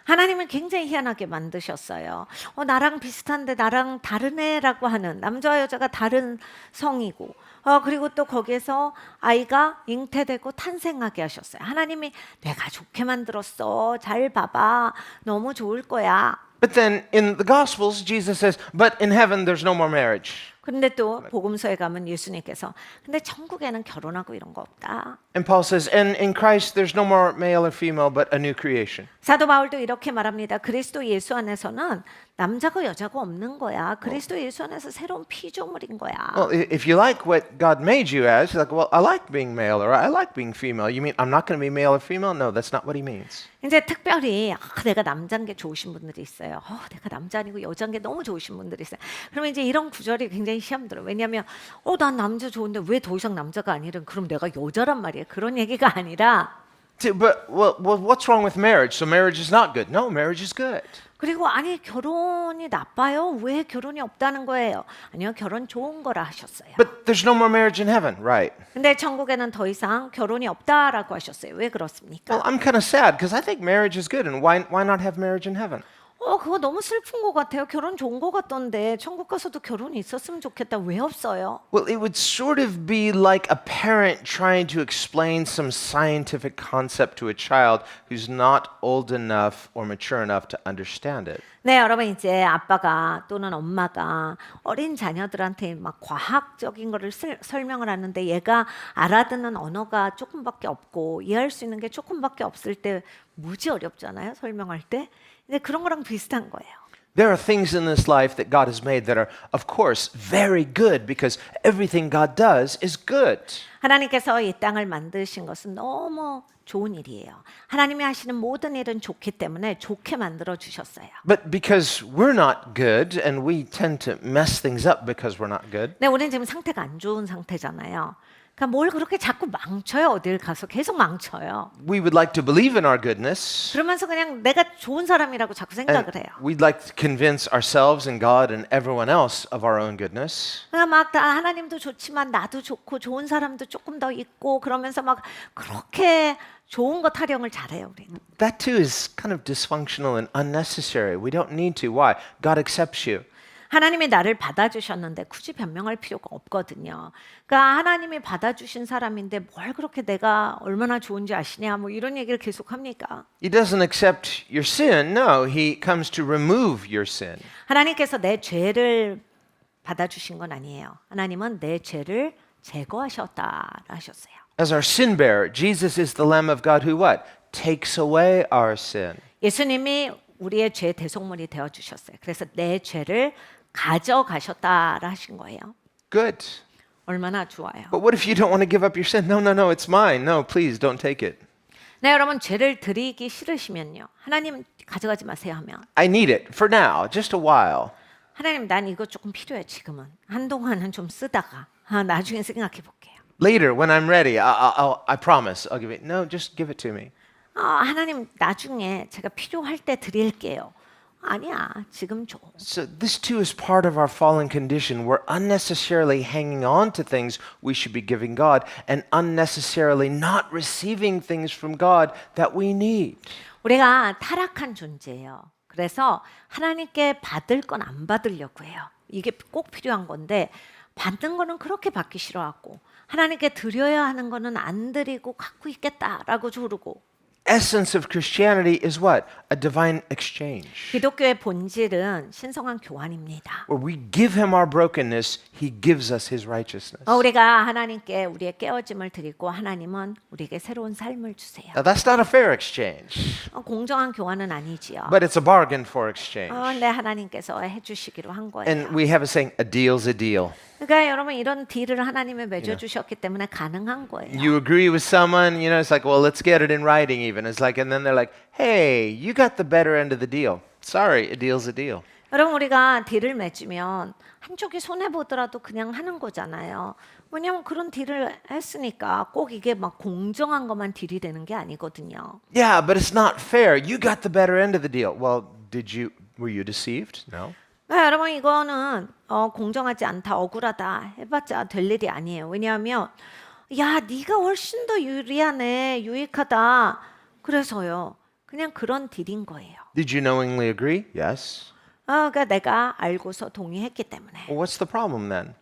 하나님은 굉장히 희한하게 만드셨어요. 나랑 비슷한데 나랑 다른 애라고 하는 남자와 여자가 다른 성이고 그리고 또 거기에서 아이가 잉태되고 탄생하게 하셨어요. 하나님이 내가 좋게 만들었어. 잘 봐봐. 너무 좋을 거야. But then in the Gospels, Jesus says, but in heaven there's no more marriage. 근데 또 복음서에 가면 예수님께서 근데 천국에는 결혼하고 이런 거 없다. And Paul says, and in Christ there's no more male or female, but a new creation. 사도 바울도 이렇게 말합니다. 그리스도 예수 안에서는 남자고 여자고 없는 거야. 그리스도 예수 안에서 새로운 피조물인 거야. Well, if you like what God made you as, you're like, well, I like being male or I like being female. You mean I'm not going to be male or female? No, that's not what he means. 이제 특별히 내가 남자인 게 좋으신 분들이 있어요. 내가 남자 아니고 여자인 게 너무 좋으신 분들이 있어요. 그러면 이제 이런 구절이 굉장히 시험 들어요. 왜냐하면 난 남자 좋은데 왜 더 이상 남자가 아니란 그럼 내가 여자란 말이에요. 그런 얘기가 아니라 But what's wrong with marriage? So marriage is not good. No, marriage is good. 그리고 아니 결혼이 나빠요? 왜 결혼이 없다는 거예요? 아니요, 결혼 좋은 거라 하셨어요. But there's no more marriage in heaven, right? 근데 천국에는 더 이상 결혼이 없다라고 하셨어요. 왜 그렇습니까? Well, I'm kind of sad because I think marriage is good, and why not have marriage in heaven? 그거 너무 슬픈 것 같아요. 결혼 좋은 것 같던데 천국 가서도 결혼이 있었으면 좋겠다. 왜 없어요? Well, it would sort of be like a parent trying to explain some scientific concept to a child who's not old enough or mature enough to understand it. 네, 여러분 이제 아빠가 또는 엄마가 어린 자녀들한테 막 과학적인 거를 설명을 하는데 얘가 알아듣는 언어가 조금밖에 없고 이해할 수 있는 게 조금밖에 없을 때 무지 어렵잖아요. 설명할 때. 근데 그런 거랑 비슷한 거예요. There are things in this life that God has made that are, of course, very good because everything God does is good. 하나님께서 이 땅을 만드신 것은 너무 좋은 일이에요. 하나님이 하시는 모든 일은 좋기 때문에 좋게 만들어 주셨어요. But because we're not good and we tend to mess things up because we're not good, 네, 우리는 지금 상태가 안 좋은 상태잖아요. 그러니까 뭘 그렇게 자꾸 망쳐요. 어딜 가서 계속 망쳐요. we would like to believe in our goodness. 그러면서 그냥 내가 좋은 사람이라고 자꾸 And 생각을 해요. we'd like to convince ourselves and God and everyone else of our own goodness. 그러니까 막 다 하나님도 좋지만 나도 좋고 좋은 사람도 조금 더 있고 그러면서 막 그렇게 좋은 거 타령을 잘해요, 우리. That too is kind of dysfunctional and unnecessary. We don't need to. Why? God accepts you. 하나님이 나를 받아주셨는데 굳이 변명할 필요가 없거든요. 그러니까 하나님이 받아주신 사람인데 뭘 그렇게 내가 얼마나 좋은지 아시냐 뭐 이런 얘기를 계속 합니까? He doesn't accept your sin. No, he comes to remove your sin. 하나님께서 내 죄를 받아주신 건 아니에요. 하나님은 내 죄를 제거하셨다 하셨어요. As our sin bearer, Jesus is the Lamb of God who what? Takes away our sin. 예수님이 우리의 죄 대속물이 되어 주셨어요. 그래서 내 죄를 가져가셨다라 하신 거예요. Good. 얼마나 좋아요. But what if you don't want to give up your sin? No, no, no, it's mine. No, please don't take it. 네, 여러분 죄를 드리기 싫으시면요. 하나님 가져가지 마세요 하면 I need it for now, just a while. 하나님 난 이거 조금 필요해 지금은. 한동안은 좀 쓰다가 나중에 생각해 볼게요. Later, when I'm ready, I promise, I'll give it. No, just give it to me. 하나님 나중에 제가 필요할 때 드릴게요. 아니야, 지금 줘. So this too is part of our fallen condition. We're unnecessarily hanging on to things we should be giving God and unnecessarily not receiving things from God that we need. 우리가 타락한 존재예요. 그래서 하나님께 받을 건 안 받으려고 해요. 이게 꼭 필요한 건데 받는 거는 그렇게 받기 싫어하고 하나님께 드려야 하는 거는 안 드리고 갖고 있겠다라고 조르고 Essence of Christianity is what? A divine exchange. 기독교의 본질은 신성한 교환입니다. Where we give him our brokenness, he gives us his righteousness. 우리가 하나님께 우리의 깨어짐을 드리고 하나님은 우리에게 새로운 삶을 주세요. Now that's not a fair exchange, 공정한 교환은 아니지요. but it's a bargain for exchange. 네, 하나님께서 해주시기로 한 거예요. And we have a saying, a deal's a deal. 그러니까 여러분 이런 딜을 하나님이 맺어주셨기 때문에 가능한 거예요. You agree with someone, you know, it's like, well, let's get it in writing even. It's like, and then they're like, hey, you got the better end of the deal. Sorry, a deal's a deal. 여러분 우리가 딜을 맺으면 한쪽이 손해 보더라도 그냥 하는 거잖아요. 왜냐하면 그런 딜을 했으니까 꼭 이게 막 공정한 것만 딜이 되는 게 아니거든요. Yeah, but it's not fair. You got the better end of the deal. Well, were you deceived? No. 여러분 이거는 공정하지 않다, 억울하다 해봤자 될 일이 아니에요. 왜냐하면 야 네가 훨씬 더 유리하네, 유익하다. 그래서요. 그냥 그런 딜인 거예요. Did you knowingly agree? Yes. 그러니까 내가 알고서 동의했기 때문에. Well, what's the problem then?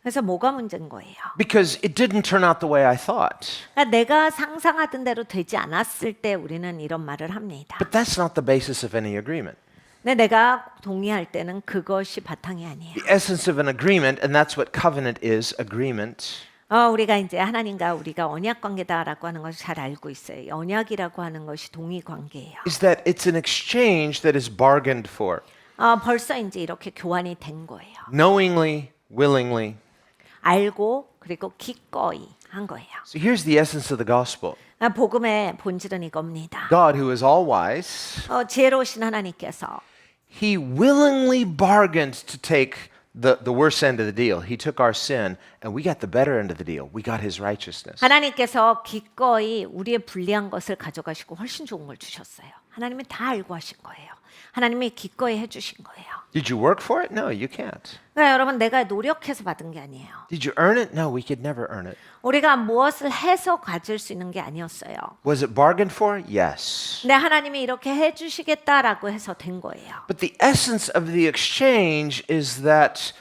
그래서 뭐가 문제인 거예요? Because it didn't turn out the way I thought. 그러니까 내가 상상하던 대로 되지 않았을 때 우리는 이런 말을 합니다. But that's not the basis of any agreement. 근데 내가 동의할 때는 그것이 바탕이 아니에요. The essence of an agreement, and that's what covenant is, agreement, 우리가 이제 하나님과 우리가 언약 관계다라고 하는 것을 잘 알고 있어요. 언약이라고 하는 것이 동의 관계예요. is that it's an exchange that is bargained for, 벌써 이제 이렇게 교환이 된 거예요. knowingly, willingly. 알고 그리고 기꺼이 한 거예요. So here's the essence of the gospel. 복음의 본질은 이겁니다. God, who is all wise, 지혜로우신 하나님께서 he willingly bargained to take the worst end of the deal. He took our sin, and we got the better end of the deal. We got his righteousness. 하나님께서 기꺼이 우리의 불리한 것을 가져가시고 훨씬 좋은 걸 주셨어요. 하나님이 다 알고 하신 거예요. 하나님이 기꺼이 해주신 거예요. Did you work for it? No, you can't. 그러니까 여러분 내가 노력해서 받은 게 아니에요. Did you earn it? No, we could never earn it. 우리가 무엇을 해서 가질 수 있는 게 아니었어요. Was it bargained for? Yes. 근데 하나님이 이렇게 해주시겠다라고 해서 된 거예요. But the essence of the exchange is that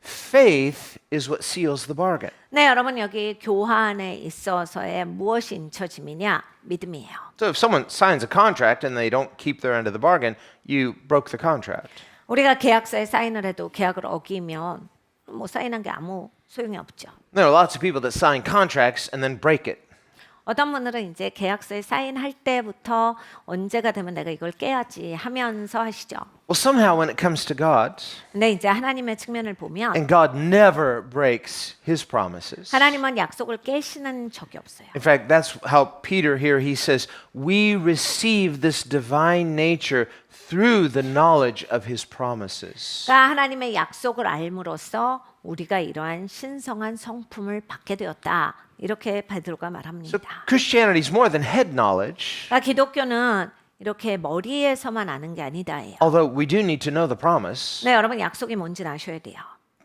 faith is what seals the bargain. 네, 여러분 여기 교환에 있어서의 무엇이 인쳐짐이냐? 믿음이에요. So if someone signs a contract and they don't keep their end of the bargain, you broke the contract. 우리가 계약서에 사인을 해도 계약을 어기면 뭐 사인한 게 아무 소용이 없죠. There are lots of people that sign contracts and then break it. 어떤 분들은 이제 계약서에 사인할 때부터 언제가 되면 내가 이걸 깨야지 하면서 하시죠. Well, somehow when it comes to God, 근데 이제 하나님의 측면을 보면 and God never breaks his promises. 하나님은 약속을 깨시는 적이 없어요. In fact, that's how Peter here, he says, we receive this divine nature through the knowledge of his promises. 그러니까 하나님의 약속을 알므로써 우리가 이러한 신성한 성품을 받게 되었다. 이렇게 베드로가 So 말합니다. Christianity is more than head knowledge, 그러니까 기독교는 이렇게 머리에서만 아는 게 아니다예요. although we do need to know the promise. 네, 여러분 약속이 뭔지 아셔야 돼요.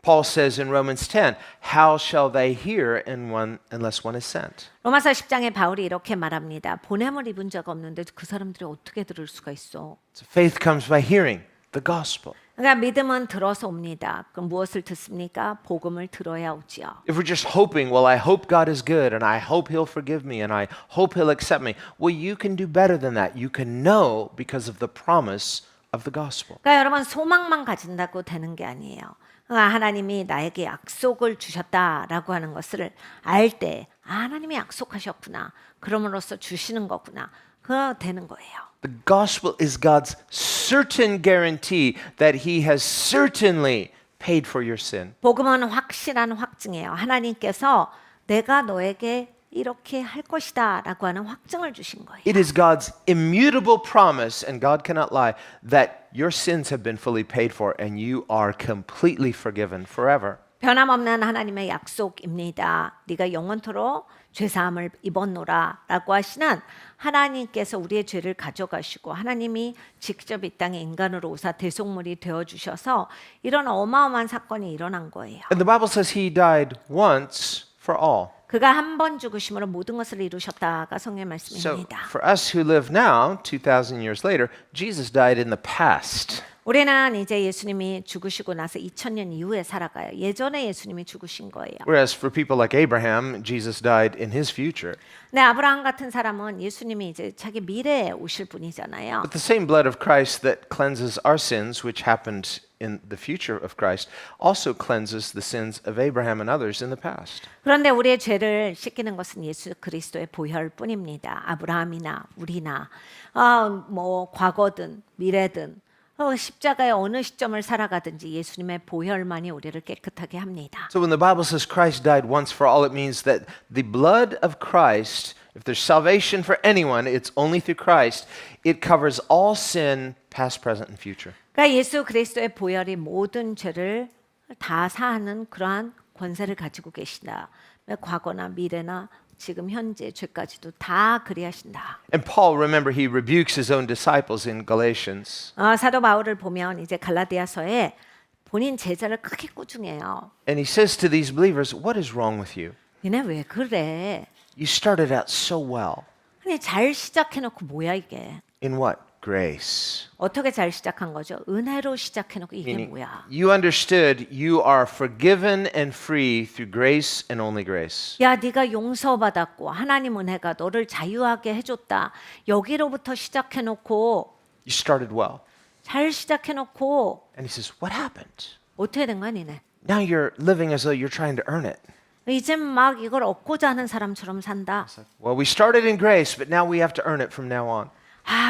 Paul says in Romans 10, how shall they hear unless one is sent? 로마서 10장에 바울이 이렇게 말합니다. 보냄을 입은 자가 없는데 그 사람들이 어떻게 들을 수가 있어? So faith comes by hearing the gospel. 그러니까 믿음은 들어서 옵니다. 그럼 무엇을 듣습니까? 복음을 들어야 오지요. If we're just hoping, well, I hope God is good and I hope he'll forgive me and I hope he'll accept me. Well, you can do better than that. You can know because of the promise of the gospel. 그러니까 여러분 소망만 가진다고 되는 게 아니에요. 하나님이 나에게 약속을 주셨다라고 하는 것을 알 때 하나님이 약속하셨구나. 그럼으로써 주시는 거구나. 그거 되는 거예요. The gospel is God's certain guarantee that he has certainly paid for your sin. 복음은 확실한 확증이에요. 하나님께서 내가 너에게 이렇게 할 것이다 라고 하는 확증을 주신 거예요. It is God's immutable promise, and God cannot lie, that your sins have been fully paid for and you are completely forgiven forever. 변함없는 하나님의 약속입니다. 네가 영원토록 죄사함을 입었노라 라고 하시는 하나님께서 우리의 죄를 가져가시고 하나님이 직접 이 땅에 인간으로 오사 대속물이 되어주셔서 이런 어마어마한 사건이 일어난 거예요. And the Bible says he died once for all. 그가 한 번 죽으심으로 모든 것을 이루셨다가 성경의 So 말씀입니다. for us who live now, 2,000 years later, Jesus died in the past. 우리는 이제 예수님이 죽으시고 나서 2000년 이후에 살아가요. 예전에 예수님이 죽으신 거예요. Whereas for people like Abraham, Jesus died in his future. 근데 아브라함 같은 사람은 예수님이 이제 자기 미래에 오실 분이잖아요. But the same blood of Christ that cleanses our sins, which happened in the future of Christ, also cleanses the sins of Abraham and others in the past. 그런데 우리의 죄를 씻기는 것은 예수 그리스도의 보혈뿐입니다. 아브라함이나 우리나 뭐 과거든 미래든 십자가의 어느 시점을 살아가든지 예수님의 보혈만이 우리를 깨끗하게 합니다. So when the Bible says Christ died once for all, it means that the blood of Christ, if there's salvation for anyone, it's only through Christ. It covers all sin, past, present, and future. 그러니까 예수 그리스도의 보혈이 모든 죄를 다 사하는 그러한 권세를 가지고 계시다. 과거나 미래나 지금 현재 죄까지도 다 그리하신다. And Paul, remember, he rebukes his own disciples in Galatians. 사도 바울을 보면 이제 갈라디아서에 본인 제자를 크게 꾸중해요. And he says to these believers, what is wrong with you? 니네 왜 그래? You started out so well. 아니 잘 시작해놓고 뭐야 이게? In what? Grace. 어떻게 잘 시작한 거죠? 은혜로 시작해놓고 이게 Meaning, 뭐야? you understood you are forgiven and free through grace and only grace. 야, 네가 용서받았고 하나님 은혜가 너를 자유하게 해줬다. 여기로부터 시작해놓고 You started well. 잘 시작해놓고 And he says, what happened? 어떻게 된 거야 니네? Now you're living as though you're trying to earn it. 이제 막 이걸 얻고자 하는 사람처럼 산다. Well, we started in grace, but now we have to earn it from now on.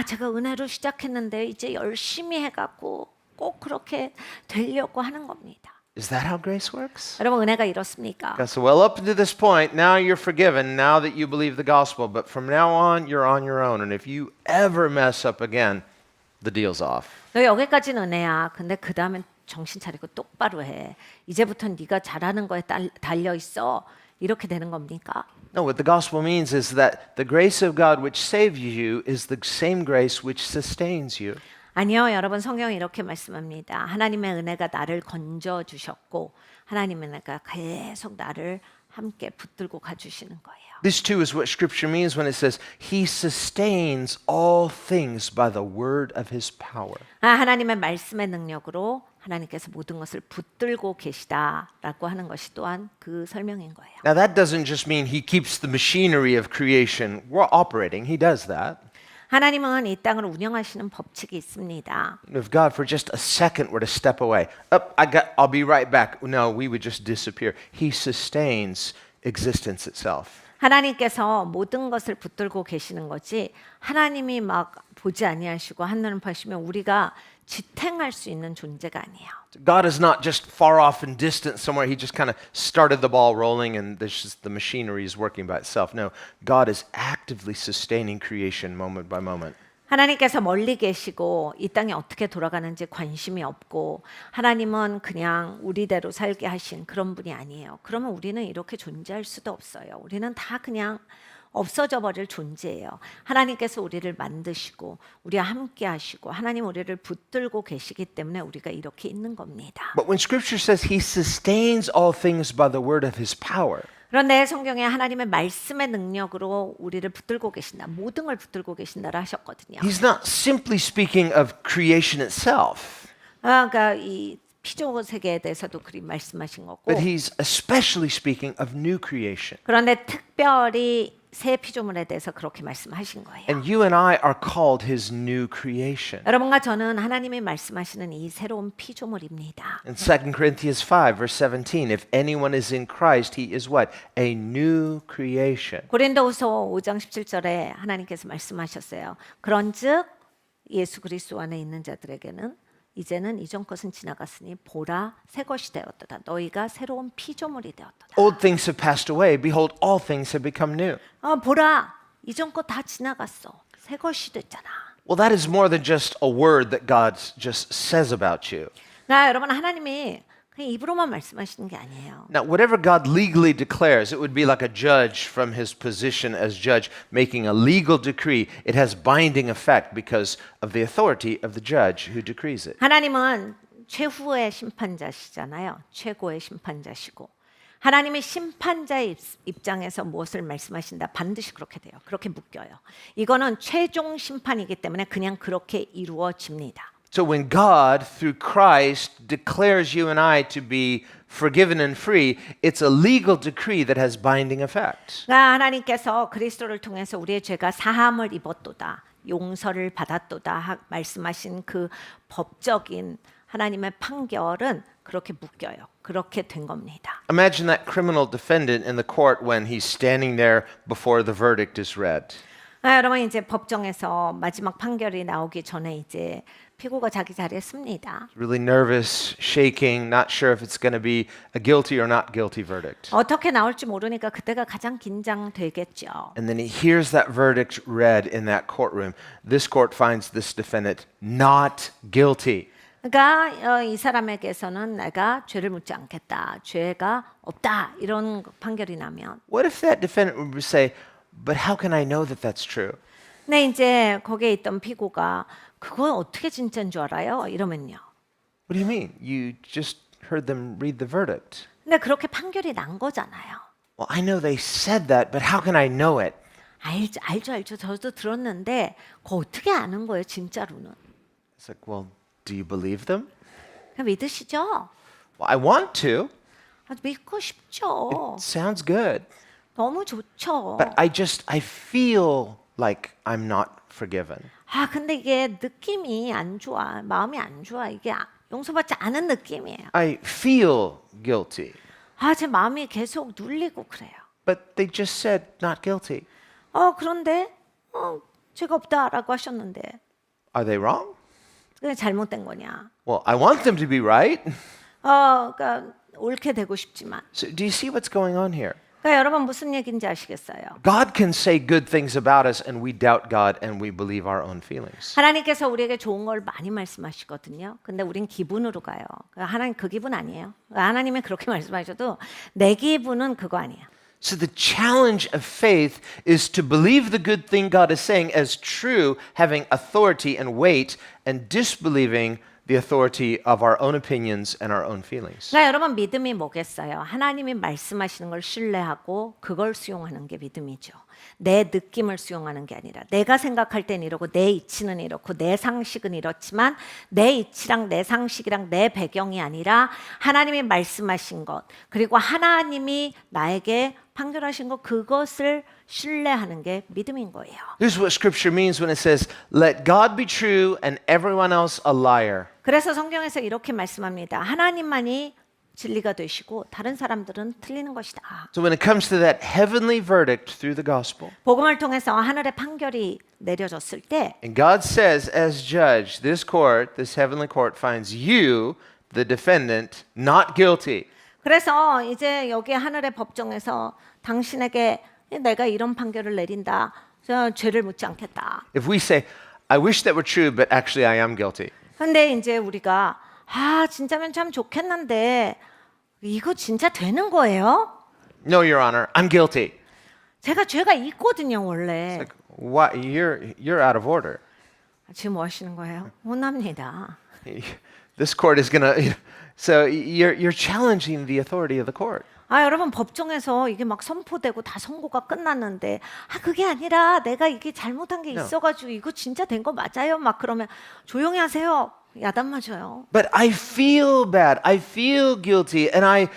제가 은혜로 시작했는데 이제 열심히 해갖고 꼭 그렇게 되려고 하는 겁니다. Is that how grace works? 여러분 은혜가 이렇습니까? So, well, up to this point, now you're forgiven, now that you believe the gospel, but from now on, you're on your own. And if you ever mess up again, the deal's off. 너 여기까지는 은혜야. 근데 그 다음엔 정신 차리고 똑바로 해. 이제부터는 네가 잘하는 거에 달려 있어. 이렇게 되는 겁니까? No, what the gospel means is that the grace of God which saves you is the same grace which sustains you. 아니요, 여러분 성경이 이렇게 말씀합니다. 하나님의 은혜가 나를 건져 주셨고 하나님의 은혜가 계속 나를 함께 붙들고 가주시는 거예요. This too is what Scripture means when it says, He sustains all things by the word of His power. 하나님의 말씀의 능력으로 하나님께서 모든 것을 붙들고 계시다라고 하는 것이 또한 그 설명인 거예요. Now that doesn't just mean He keeps the machinery of creation operating. He does that. 하나님은 이 땅을 운영하시는 법칙이 있습니다. If God for just a second were to step away, I'll be right back. No, we would just disappear. He sustains existence itself. 하나님께서 모든 것을 붙들고 계시는 거지 하나님이 막 보지 아니하시고 한눈을 파시면 우리가 지탱할 수 있는 존재가 아니에요. God is not just far off and distant somewhere. He just kind of started the ball rolling and the machinery is working by itself. No, God is actively sustaining creation moment by moment. 하나님께서 멀리 계시고 이 땅이 어떻게 돌아가는지 관심이 없고 하나님은 그냥 우리대로 살게 하신 그런 분이 아니에요. 그러면 우리는 이렇게 존재할 수도 없어요. 우리는 다 그냥 없어져 버릴 존재예요. 하나님께서 우리를 만드시고 우리와 함께 하시고 하나님 우리를 붙들고 계시기 때문에 우리가 이렇게 있는 겁니다. But when Scripture says He sustains all things by the word of His power, 그런데 성경에 하나님의 말씀의 능력으로 우리를 붙들고 계신다. 모든 걸 붙들고 계신다라 하셨거든요. He's not simply speaking of creation itself, 그러니까 이 피조 세계에 대해서도 그리 말씀하신 거고 but He's especially speaking of new creation. 그런데 특별히 새 피조물에 대해서 그렇게 말씀하신 거예요. And you and I are called his new creation. 여러분과 저는 하나님이 말씀하시는 이 새로운 피조물입니다. In 2 Corinthians 5, verse 17, if anyone is in Christ, he is what? A new creation. 고린도후서 5장 17절에 하나님께서 말씀하셨어요. 그런즉 예수 그리스도 안에 있는 자들에게는 이제는 이전 것은 지나갔으니 보라 새 것이 되었도다. 너희가 새로운 피조물이 되었도다. Old things have passed away. Behold, all things have become new. 보라 이전 거 다 지나갔어. 새 것이 됐잖아. Well, that is more than just a word that God just says about you. 여러분 하나님이 그냥 입으로만 말씀하시는 게 아니에요. Now, whatever God legally declares, it would be like a judge from his position as judge making a legal decree. It has binding effect because of the authority of the judge who decrees it. 하나님은 최후의 심판자시잖아요. 최고의 심판자시고. 하나님의 심판자의 입장에서 무엇을 말씀하신다 반드시 그렇게 돼요. 그렇게 묶여요. 이거는 최종 심판이기 때문에 그냥 그렇게 이루어집니다. So when God, through Christ, declares you and I to be forgiven and free, it's a legal decree that has binding effect. 하나님께서 그리스도를 통해서 우리의 죄가 사함을 입었도다. 용서를 받았도다 말씀하신 그 법적인 하나님의 판결은 그렇게 묶여요. 그렇게 된 겁니다. Imagine that criminal defendant in the court when he's standing there before the verdict is read. 여러분 이제 법정에서 마지막 판결이 나오기 전에 이제 피고가 자기 자리에 씁니다. Really nervous, shaking, not sure if it's going to be a guilty or not guilty verdict. 어떻게 나올지 모르니까 그때가 가장 긴장되겠죠. And then he hears that verdict read in that courtroom. This court finds this defendant not guilty. 그러니까 이 사람에게서는 내가 죄를 묻지 않겠다. 죄가 없다. 이런 판결이 나면 What if that defendant would say, but how can I know that that's true? 근데 이제 거기에 있던 피고가 그건 어떻게 진짜인 줄 알아요? 이러면요. What do you mean? You just heard them read the verdict. 근데 그렇게 판결이 난 거잖아요. Well, I know they said that, but how can I know it? 알죠. 저도 들었는데 그거 어떻게 아는 거예요, 진짜로는? It's like, well, do you believe them? 그냥 믿으시죠? Well, I want to. 믿고 싶죠. Sounds good. 너무 좋죠. But I feel like I'm not forgiven. 근데 이게 느낌이 안 좋아. 마음이 안 좋아. 이게 용서받지 않은 느낌이에요. I feel guilty. 제 마음이 계속 눌리고 그래요. But they just said not guilty. 그런데 죄가 없다라고 하셨는데 Are they wrong? 그게 잘못된 거냐? Well, I want them to be right. 그러니까 옳게 되고 싶지만. So do you see what's going on here? 그러니까 여러분 무슨 얘기인지 아시겠어요? God can say good things about us and we doubt God and we believe our own feelings. 하나님께서 우리에게 좋은 걸 많이 말씀하시거든요. 근데 우린 기분으로 가요. 하나님 그 기분 아니에요. 하나님이 그렇게 말씀하셔도 내 기분은 그거 아니에요. So the challenge of faith is to believe the good thing God is saying as true, having authority and weight, and disbelieving the authority of our own opinions and our own feelings. 그러니까 여러분 믿음이 뭐겠어요? 하나님이 말씀하시는 걸 신뢰하고 그걸 수용하는 게 믿음이죠. 내 느낌을 수용하는 게 아니라 내가 생각할 땐 이러고 내 이치는 이렇고 내 상식은 이렇지만 내 이치랑 내 상식이랑 내 배경이 아니라 하나님이 말씀하신 것 그리고 하나님이 나에게 판결하신 것 그것을 신뢰하는 게 믿음인 거예요. Here's what Scripture means when it says, "Let God be true and everyone else a liar." 그래서 성경에서 이렇게 말씀합니다. 하나님만이 진리가 되시고 다른 사람들은 틀리는 것이다. So when it comes to that heavenly verdict through the gospel, 복음을 통해서 하늘의 판결이 내려졌을 때 and God says, as judge, this court, this heavenly court, finds you, the defendant, not guilty. 그래서 이제 여기 하늘의 법정에서 당신에게 내가 이런 판결을 내린다. 저 죄를 묻지 않겠다. If we say, I wish that were true, but actually I am guilty. 근데 이제 우리가 진짜면 참 좋겠는데 이거 진짜 되는 거예요? No, Your Honor, I'm guilty. 제가 죄가 있거든요, 원래. Like, what? You're out of order. 지금 뭐 하시는 거예요? 혼납니다. This court is gonna. So you're challenging the authority of the court. 여러분 법정에서 이게 막 선포되고 다 선고가 끝났는데 그게 아니라 내가 이게 잘못한 게 있어가지고 이거 진짜 된 거 맞아요? 막 그러면 조용히 하세요. 야단 맞아요. But I feel bad. I feel guilty, and I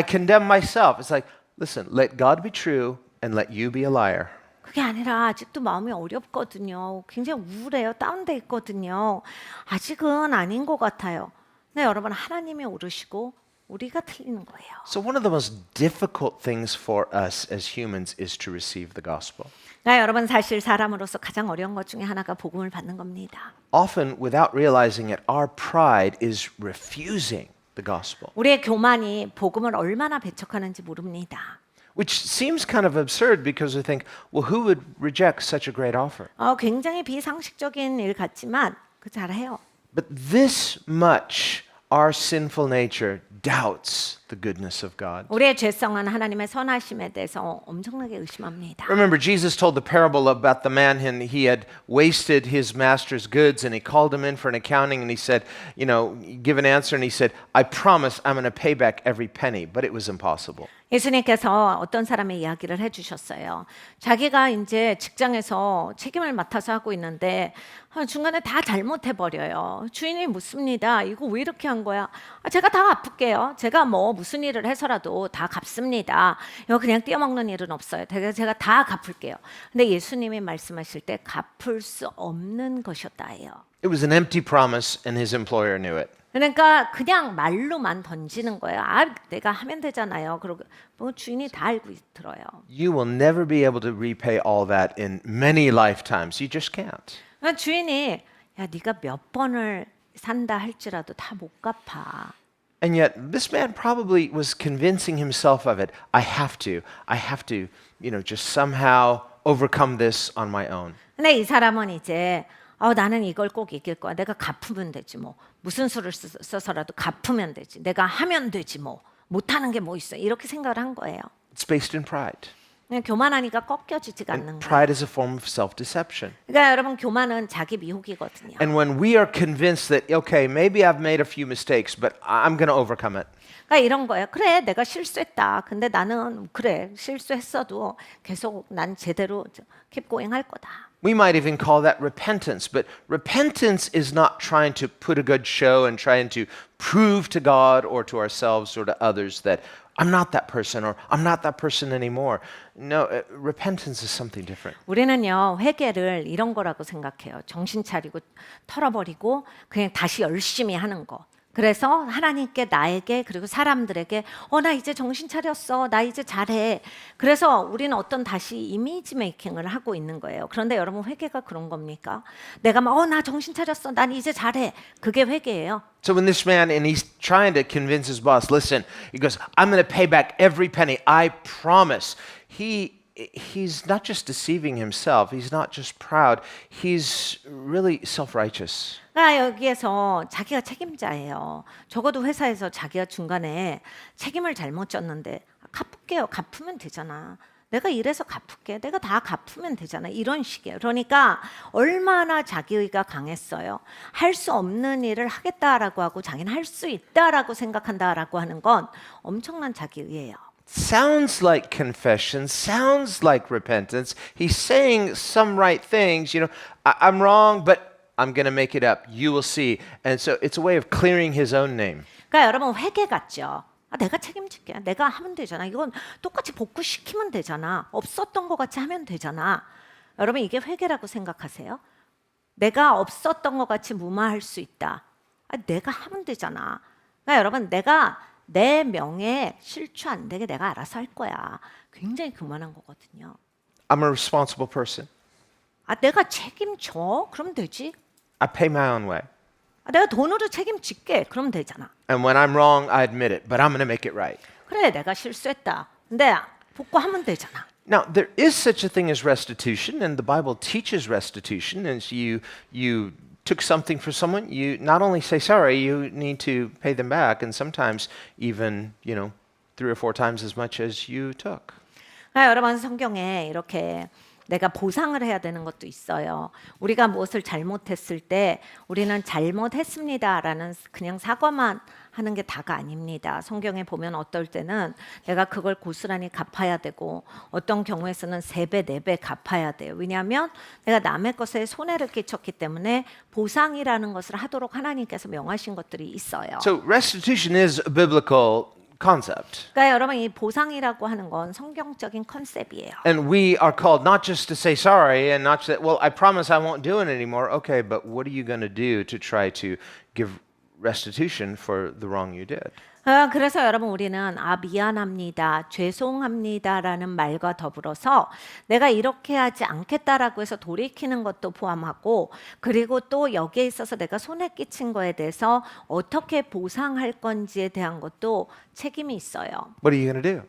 condemn myself. It's like, listen, let God be true and let you be a liar. 그게 아니라 아직도 마음이 어렵거든요. 굉장히 우울해요. 다운돼 있거든요. 아직은 아닌 것 같아요. 네, 여러분 하나님이 오르시고 우리가 틀리는 거예요. So one of the most difficult things for us as humans is to receive the gospel. 그러니까 여러분 사실 사람으로서 가장 어려운 것 중에 하나가 복음을 받는 겁니다. Often, without realizing it, our pride is refusing the gospel, 우리의 교만이 복음을 얼마나 배척하는지 모릅니다. which seems kind of absurd because we think, well, who would reject such a great offer? 굉장히 비상식적인 일 같지만 그 잘해요. But this much our sinful nature doubts the goodness of God. 우리의 죄성은 하나님의 선하심에 대해서 엄청나게 의심합니다. Remember, Jesus told the parable about the man and he had wasted his master's goods and he called him in for an accounting and he said, give an answer and he said, I promise I'm going to pay back every penny, but it was impossible. 예수님께서 어떤 사람의 이야기를 해주셨어요. 자기가 이제 직장에서 책임을 맡아서 하고 있는데 중간에 다 잘못해버려요. 주인이 묻습니다. 이거 왜 이렇게 한 거야? 제가 다 갚을게요. 제가 뭐 무슨 일을 해서라도 다 갚습니다. 이거 그냥 떼어먹는 일은 없어요. 제가 다 갚을게요. 근데 예수님이 말씀하실 때 갚을 수 없는 것이었다예요. It was an empty promise and his employer knew it. 그러니까 그냥 말로만 던지는 거예요. 내가 하면 되잖아요. 그리고 뭐 주인이 다 알고 들어요. You will never be able to repay all that in many lifetimes. You just can't. 그러니까 주인이 야 네가 몇 번을 산다 할지라도 다 못 갚아. And yet, this man probably was convincing himself of it. I have to, just somehow overcome this on my own. 근데 이 사람은 이제 나는 이걸 꼭 이길 거야. 내가 갚으면 되지 뭐. 무슨 수를 써서라도 갚으면 되지. 내가 하면 되지 뭐. 못하는 게 뭐 있어. 이렇게 생각을 한 거예요. It's based in pride. 그냥 교만하니까 꺾여지지가 않는 And 거예요. pride is a form of self-deception. 그러니까 여러분 교만은 자기 미혹이거든요. And when we are convinced that, okay, maybe I've made a few mistakes, but I'm going to overcome it. 그러니까 이런 거예요. 그래, 내가 실수했다. 근데 나는 그래, 실수했어도 계속 난 제대로 keep going 할 거다. We might even call that repentance, but repentance is not trying to put a good show and trying to prove to God or to ourselves or to others that I'm not that person or I'm not that person anymore. No, repentance is something different. 우리는요 회개를 이런 거라고 생각해요. 정신 차리고 털어버리고 그냥 다시 열심히 하는 거. 그래서 하나님께 나에게 그리고 사람들에게 나 이제 정신 차렸어. 나 이제 잘해. 그래서 우리는 어떤 다시 이미지 메이킹을 하고 있는 거예요. 그런데 여러분 회개가 그런 겁니까? 내가 막 나 정신 차렸어. 난 이제 잘해. 그게 회개예요. So when this man, and he's trying to convince his boss, listen, he goes, I'm going to pay back every penny. I promise. He's not just deceiving himself. He's not just proud. He's really self-righteous. 그러니까 여기에서 자기가 책임자예요. 적어도 회사에서 자기가 중간에 책임을 잘못 졌는데 갚을게요. 갚으면 되잖아. 내가 이래서 갚을게. 내가 다 갚으면 되잖아. 이런 식이에요. 그러니까 얼마나 자기의가 강했어요. 할 수 없는 일을 하겠다라고 하고 자기는 할 수 있다라고 생각한다라고 하는 건 엄청난 자기의예요. Sounds like confession, sounds like repentance. He's saying some right things. I'm wrong, but I'm going to make it up. You will see. And so it's a way of clearing his own name. 그러니까 여러분 회개 같죠. 내가 책임질게. 내가 하면 되잖아. 이건 똑같이 복구시키면 되잖아. 없었던 것 같이 하면 되잖아. 여러분 이게 회개라고 생각하세요? 내가 없었던 것 같이 무마할 수 있다. 내가 하면 되잖아. 그러니까 여러분 내가 내 명예에 실추 안 되게 내가 알아서 할 거야. 굉장히 그만한 거거든요. I'm a responsible person. 내가 책임져? 그럼 되지. I pay my own way. 내가 돈으로 책임질게. 그럼 되잖아. And when I'm wrong, I admit it, but I'm going to make it right. 그래, 내가 실수했다. 근데 복구하면 되잖아. Now, there is such a thing as restitution, and the Bible teaches restitution. And so you took something for someone, you not only say sorry, you need to pay them back, and sometimes even, 3 or 4 times as much as you took. 여러분 성경에 이렇게 내가 보상을 해야 되는 것도 있어요. 우리가 무엇을 잘못했을 때 우리는 잘못했습니다라는 그냥 사과만 하는 게 다가 아닙니다. 성경에 보면 어떨 때는 내가 그걸 고스란히 갚아야 되고 어떤 경우에서는 3배, 4배 갚아야 돼요. 왜냐하면 내가 남의 것에 손해를 끼쳤기 때문에 보상이라는 것을 하도록 하나님께서 명하신 것들이 있어요. So restitution is a biblical concept. 그러니까 여러분 이 보상이라고 하는 건 성경적인 컨셉이에요. And we are called not just to say sorry and not to say, well, I promise I won't do it anymore. Okay, but what are you going to do to try to give restitution for the wrong you did? 그래서 여러분 우리는 미안합니다, 죄송합니다라는 말과 더불어서 내가 이렇게 하지 않겠다라고 해서 돌이키는 것도 포함하고 그리고 또 여기에 있어서 내가 손해 끼친 거에 대해서 어떻게 보상할 건지에 대한 것도 책임이 있어요. What are you going to do?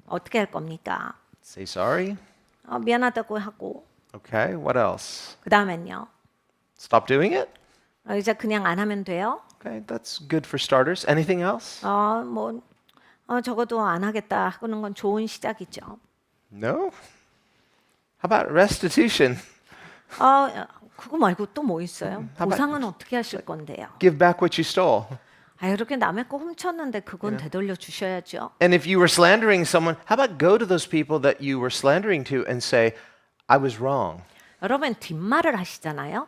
어떻게 할 겁니까? Say sorry? 미안하다고 하고 Okay, what else? 그 다음엔요. Stop doing it? 이제 그냥 안 하면 돼요? Okay, that's good for starters. Anything else? 적어도 안 하겠다 하는 건 좋은 시작이죠. No? How about restitution? 그거 말고 또 뭐 있어요? how about- 보상은 어떻게 하실 건데요? Give back what you stole. 이렇게 남의 거 훔쳤는데 그건 되돌려 주셔야죠. And if you were slandering someone, how about go to those people that you were slandering to and say, I was wrong. 여러분 뒷말을 하시잖아요.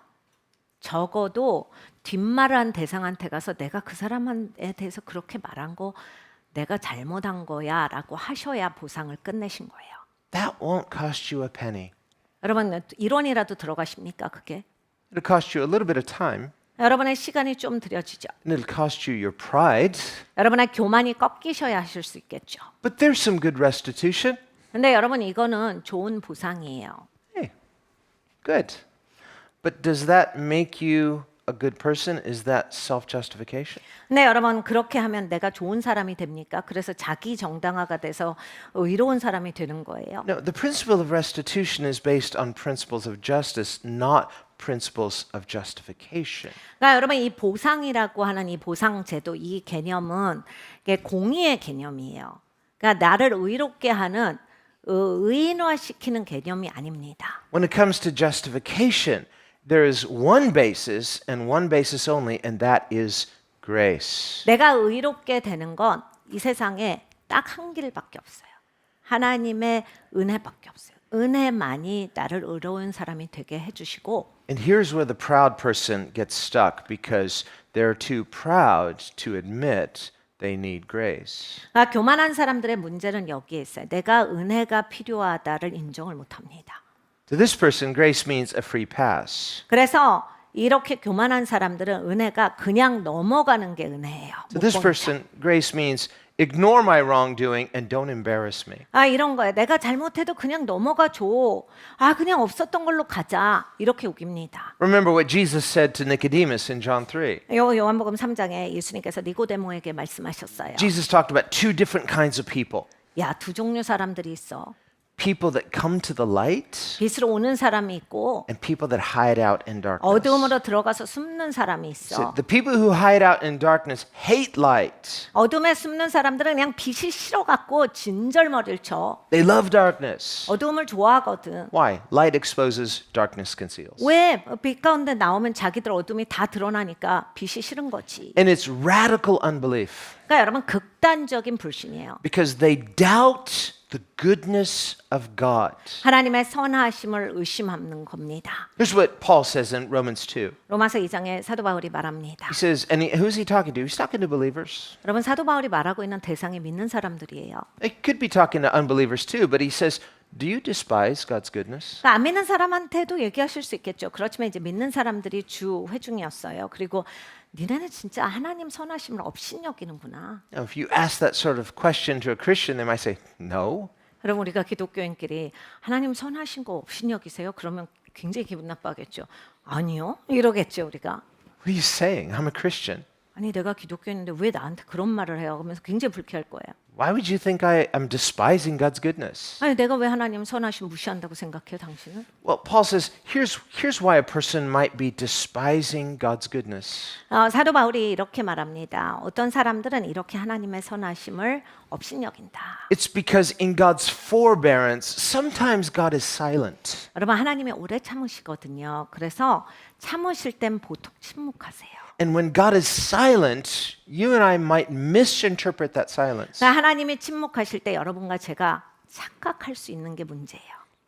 적어도 뒷말을 한 대상한테 가서 내가 그 사람에 대해서 그렇게 말한 거 내가 잘못한 거야 라고 하셔야 보상을 끝내신 거예요. That won't cost you a penny. 여러분 1원이라도 들어가십니까 그게? It'll cost you a little bit of time, 여러분의 시간이 좀 들여지죠. and it'll cost you your pride. 여러분의 교만이 꺾이셔야 하실 수 있겠죠. But there's some good restitution. 근데 여러분 이거는 좋은 보상이에요. Hey, good. But does that make you a good person? Is that self-justification? 근데 여러분 그렇게 하면 내가 좋은 사람이 됩니까? 그래서 자기 정당화가 돼서 의로운 사람이 되는 거예요. No, the principle of restitution is based on principles of justice, not principles of justification. 그러니까 여러분 이 보상이라고 하는 이 보상 제도 이 개념은 이게 공의의 개념이에요. 그러니까 나를 의롭게 하는 의인화시키는 개념이 아닙니다. When it comes to justification, there is one basis and one basis only, and that is grace. 내가 의롭게 되는 건 이 세상에 딱 한 길밖에 없어요. 하나님의 은혜밖에 없어요. 은혜만이 나를 의로운 사람이 되게 해주시고 And here's where the proud person gets stuck because they're too proud to admit they need grace. 교만한 사람들의 문제는 여기에 있어요. 내가 은혜가 필요하다를 인정을 못합니다. To this person, grace means a free pass. 그래서 이렇게 교만한 사람들은 은혜가 그냥 넘어가는 게 은혜예요. To this person, grace means ignore my wrongdoing and don't embarrass me. 이런 거예요. 내가 잘못해도 그냥 넘어가 줘. 그냥 없었던 걸로 가자. 이렇게 우깁니다. Remember what Jesus said to Nicodemus in John 3. 요한복음 3장에 예수님께서 니고데모에게 말씀하셨어요. Jesus talked about two different kinds of people. 두 종류 사람들이 있어. People that come to the light 빛으로 오는 사람이 있고 and people that hide out in darkness. 어두움으로 들어가서 숨는 사람이 So 있어. the people who hide out in darkness hate light. 어둠에 숨는 사람들은 그냥 빛이 싫어갖고 진절머리를 쳐. They love darkness. 어두움을 좋아하거든. Why? Light exposes, darkness conceals. 왜? 빛 가운데 나오면 자기들 어둠이 다 드러나니까 빛이 싫은 거지. And it's radical unbelief 그러니까 여러분 극단적인 불신이에요. because they doubt the goodness of God. 하나님의 선하심을 의심하는 겁니다. Here's what Paul says in Romans 2. 로마서 2장에 사도 바울이 말합니다. He says, and who's he talking to? He's talking to believers. 여러분 사도 바울이 말하고 있는 대상이 믿는 사람들이에요. He could be talking to unbelievers too, but he says, do you despise God's goodness? 그러니까 안 믿는 사람한테도 얘기하실 수 있겠죠. 그렇지만 이제 믿는 사람들이 주 회중이었어요. 그리고 니네는 진짜 하나님 선하심을 업신여기는구나. Now, if you ask that sort of question to a Christian, they might say, no. 여러분 우리가 기독교인끼리 하나님 선하신 거 업신여기세요? 그러면 굉장히 기분 나빠하겠죠. 아니요. 이러겠죠 우리가. What are you saying? I'm a Christian. 아니 내가 기독교인인데 왜 나한테 그런 말을 해요? 그러면서 굉장히 불쾌할 거예요. Why would you think I am despising God's goodness? 아니 내가 왜 하나님 선하심 무시한다고 생각해요, 당신은? Well, Paul says, here's why a person might be despising God's goodness. 사도 바울이 이렇게 말합니다. 어떤 사람들은 이렇게 하나님의 선하심을 업신여긴다. It's because in God's forbearance, sometimes God is silent. 여러분 하나님이 오래 참으시거든요. 그래서 참으실 땐 보통 침묵하세요. And when God is silent, you and I might misinterpret that silence. 하나님이 침묵하실 때 여러분과 제가 착각할 수 있는 게 문제예요.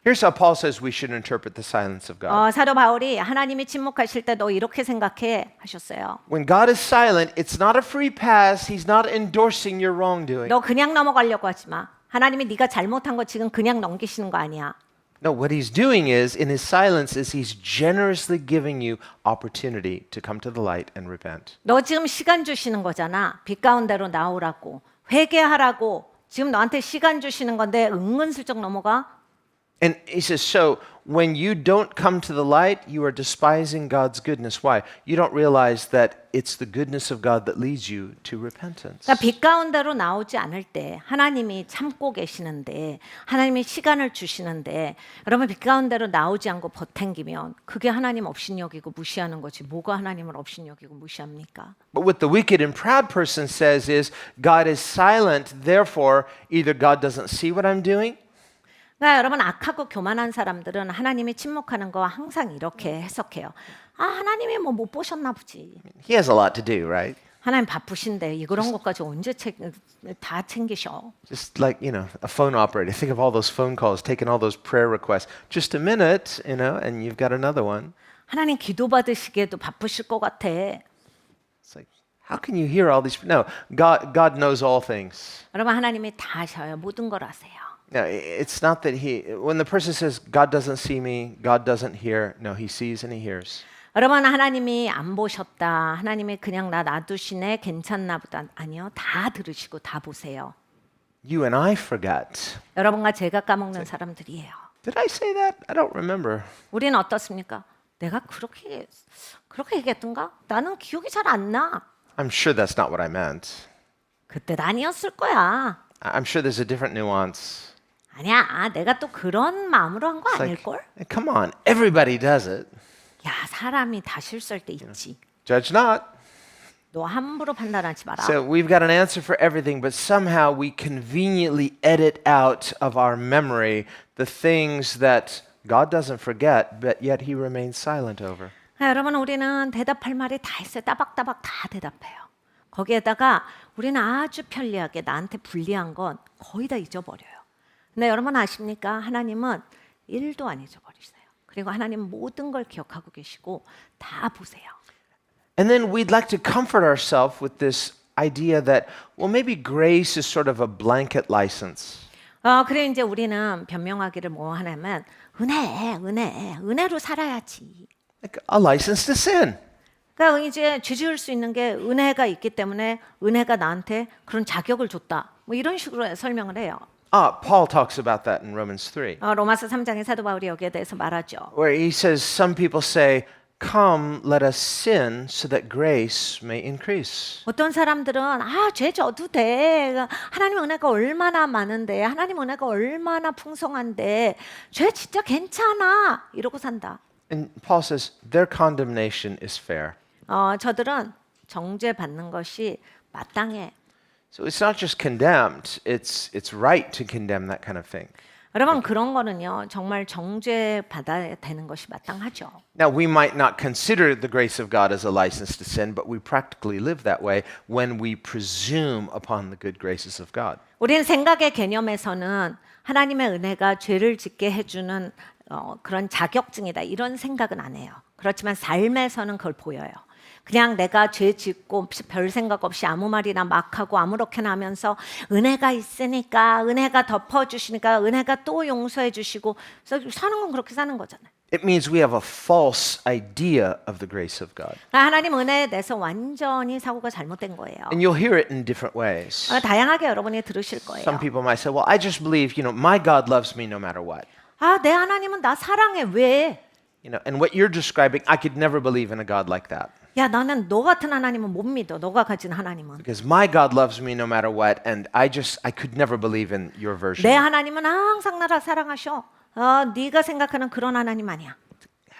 Here's how Paul says we should interpret the silence of God. 사도 바울이 하나님이 침묵하실 때 너 이렇게 생각해 하셨어요. When God is silent, it's not a free pass. He's not endorsing your wrongdoing. 너 그냥 넘어가려고 하지 마. 하나님이 네가 잘못한 거 지금 그냥 넘기시는 거 아니야. No, what he's doing is, in his silence, is he's generously giving you opportunity to come to the light and repent. 너 지금 시간 주시는 거잖아. 빛 가운데로 나오라고. 회개하라고. 지금 너한테 시간 주시는 건데 은근슬쩍 넘어가? And he says, so when you don't come to the light, you are despising God's goodness. Why? You don't realize that it's the goodness of God that leads you to repentance. 그러니까 빛 가운데로 나오지 않을 때 하나님이 참고 계시는데 하나님이 시간을 주시는데 여러분 빛 가운데로 나오지 않고 버탱기면 그게 하나님 업신여기고 무시하는 거지 뭐가 하나님을 업신여기고 무시합니까? But what the wicked and proud person says is, God is silent, therefore either God doesn't see what I'm doing, 그러니까 여러분 악하고 교만한 사람들은 하나님이 침묵하는 거 항상 이렇게 해석해요. 하나님이 뭐 못 보셨나 보지. he has a lot to do, right? 하나님 바쁘신데 이런 것까지 언제 다 챙기셔. Just like, a phone operator. Think of all those phone calls, taking all those prayer requests. Just a minute, and you've got another one. 하나님 기도 받으시기에도 바쁘실 것 같아. It's like, how can you hear all these? No, God knows all things. 여러분 하나님이 다 아셔요. 모든 걸 아세요. No, it's not that when the person says, God doesn't see me, God doesn't hear, no, he sees and he hears. 여러분 하나님이 안 보셨다. 하나님이 그냥 나 놔두시네. 괜찮나 보다. 아니요. 다 들으시고 다 보세요. You and I forget. 여러분과 제가 까먹는 사람들이에요. Did I say that? I don't remember. 우리는 어떻습니까? 내가 그렇게 얘기했던가? 나는 기억이 잘 안 나. I'm sure that's not what I meant. 그때 아니었을 거야. I'm sure there's a different nuance. 아니야. 내가 또 그런 마음으로 한 거 It's 아닐걸? like, come on, everybody does it. 야, 사람이 다 실수할 때 있지. Judge not. 너 함부로 판단하지 마라. So we've got an answer for everything, but somehow we conveniently edit out of our memory the things that God doesn't forget, but yet he remains silent over. 여러분 우리는 대답할 말이 다 있어요. 따박따박 다 대답해요. 거기에다가 우리는 아주 편리하게 나한테 불리한 건 거의 다 잊어버려요. 근데 여러분 아십니까? 하나님은 1도 안 잊어버리세요. 그리고 하나님은 모든 걸 기억하고 계시고 다 보세요. And then we'd like to comfort ourselves with this idea that, well, maybe grace is sort of a blanket license. 그래 이제 우리는 변명하기를 뭐 하냐면 은혜로 살아야지. Like a license to sin. 그러니까 이제 죄 지을 수 있는 게 은혜가 있기 때문에 은혜가 나한테 그런 자격을 줬다. 뭐 이런 식으로 설명을 해요. Paul talks about that in Romans 3, 로마서 3장에 사도 바울이 여기에 대해서 말하죠. where he says, some people say, come, let us sin so that grace may increase. 어떤 사람들은 죄 져도 돼. 하나님 은혜가 얼마나 많은데, 하나님 은혜가 얼마나 풍성한데, 죄 진짜 괜찮아. 이러고 산다. And Paul says, their condemnation is fair. 저들은 정죄 받는 것이 마땅해. So it's not just condemned, it's right to condemn that kind of thing. 여러분 그런 거는요 정말 정죄 받아야 되는 것이 마땅하죠. Now, we might not consider the grace of God as a license to sin, but we practically live that way when we presume upon the good graces of God. 우리는 생각의 개념에서는 하나님의 은혜가 죄를 짓게 해주는 그런 자격증이다 이런 생각은 안 해요. 그렇지만 삶에서는 그걸 보여요. 그냥 내가 죄 짓고 별 생각 없이 아무 말이나 막 하고 아무렇게나 하면서 은혜가 있으니까 은혜가 덮어주시니까 은혜가 또 용서해 주시고 그래서 사는 건 그렇게 사는 거잖아요. It means we have a false idea of the grace of God. 하나님 은혜에 대해서 완전히 사고가 잘못된 거예요. And you'll hear it in different ways. 다양하게 여러분이 들으실 거예요. Some people might say, well, I just believe, my God loves me no matter what. 내 하나님은 나 사랑해. 왜? And what you're describing, I could never believe in a God like that. 야, 나는 너 같은 하나님은 못 믿어. 너가 가진 하나님은. Because my God loves me no matter what, and I could never believe in your version. 내 하나님은 항상 나를 사랑하셔. 네가 생각하는 그런 하나님 아니야.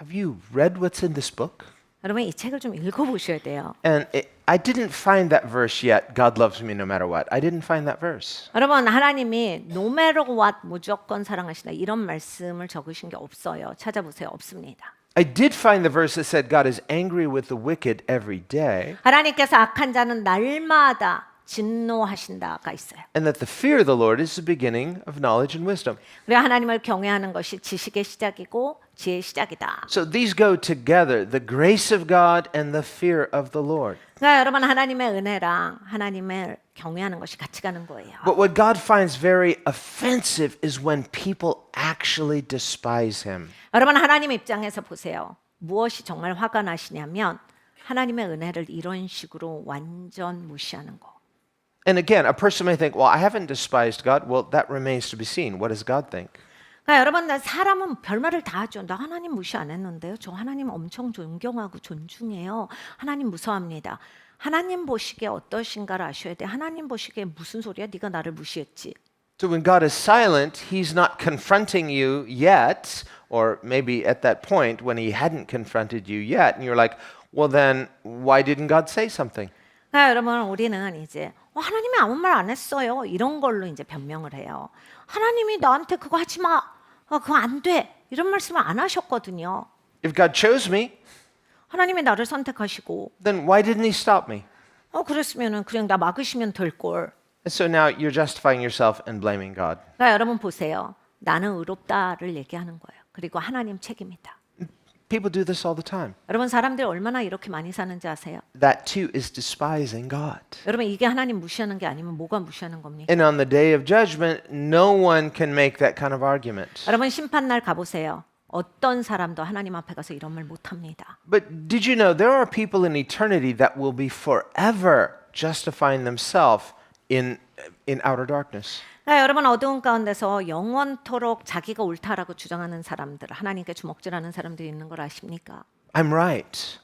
Have you read what's in this book? 여러분 이 책을 좀 읽어보셔야 돼요. And I didn't find that verse yet. God loves me no matter what. I didn't find that verse. 여러분 하나님이 no matter what 무조건 사랑하시다 이런 말씀을 적으신 게 없어요. 찾아보세요. 없습니다. I did find the verse that said God is angry with the wicked every day. 하나님께서 악한 자는 날마다 진노하신다가 있어요. And that the fear of the Lord is the beginning of knowledge and wisdom. 그리고 하나님을 경외하는 것이 지식의 시작이고 지혜의 시작이다. So these go together, the grace of God and the fear of the Lord. 그러니까 여러분 하나님의 은혜랑 하나님을 경외하는 것이 같이 가는 거예요. But what God finds very offensive is when people actually despise him. 여러분 하나님 입장에서 보세요. 무엇이 정말 화가 나시냐면 하나님의 은혜를 이런 식으로 완전 무시하는 거. And again, a person may think, well, I haven't despised God. Well, that remains to be seen. What does God think? 그러니까 여러분 사람은 별말을 다 하죠. 나 하나님 무시 안 했는데요. 저 하나님 엄청 존경하고 존중해요. 하나님 무서워합니다. 하나님 보시기에 어떠신가를 아셔야 돼. 하나님 보시기에 무슨 소리야? 네가 나를 무시했지. So when God is silent, he's not confronting you yet, or maybe at that point when he hadn't confronted you yet, and you're like, well, then why didn't God say something? 그러니까 여러분 우리는 이제 하나님이 아무 말 안 했어요. 이런 걸로 이제 변명을 해요. 하나님이 나한테 그거 하지 마. 그거 안 돼. 이런 말씀을 안 하셨거든요. If God chose me, 하나님이 나를 선택하시고 then why didn't he stop me? 그랬으면은 그냥 나 막으시면 될 걸. And so now you're justifying yourself and blaming God. 그러니까 여러분 보세요. 나는 의롭다를 얘기하는 거예요. 그리고 하나님 책임이다. People do this all the time. 여러분 사람들이 얼마나 이렇게 많이 사는지 아세요? That too is despising God. 여러분 이게 하나님 무시하는 게 아니면 뭐가 무시하는 겁니까? And on the day of judgment, no one can make that kind of argument. 여러분 심판날 가보세요. 어떤 사람도 하나님 앞에 가서 이런 말 못합니다. But did you know there are people in eternity that will be forever justifying themselves in outer darkness? 그러니까 여러분 어두운 가운데서 영원토록 자기가 옳다라고 주장하는 사람들, 하나님께 주먹질하는 사람들이 있는 걸 아십니까? I'm right.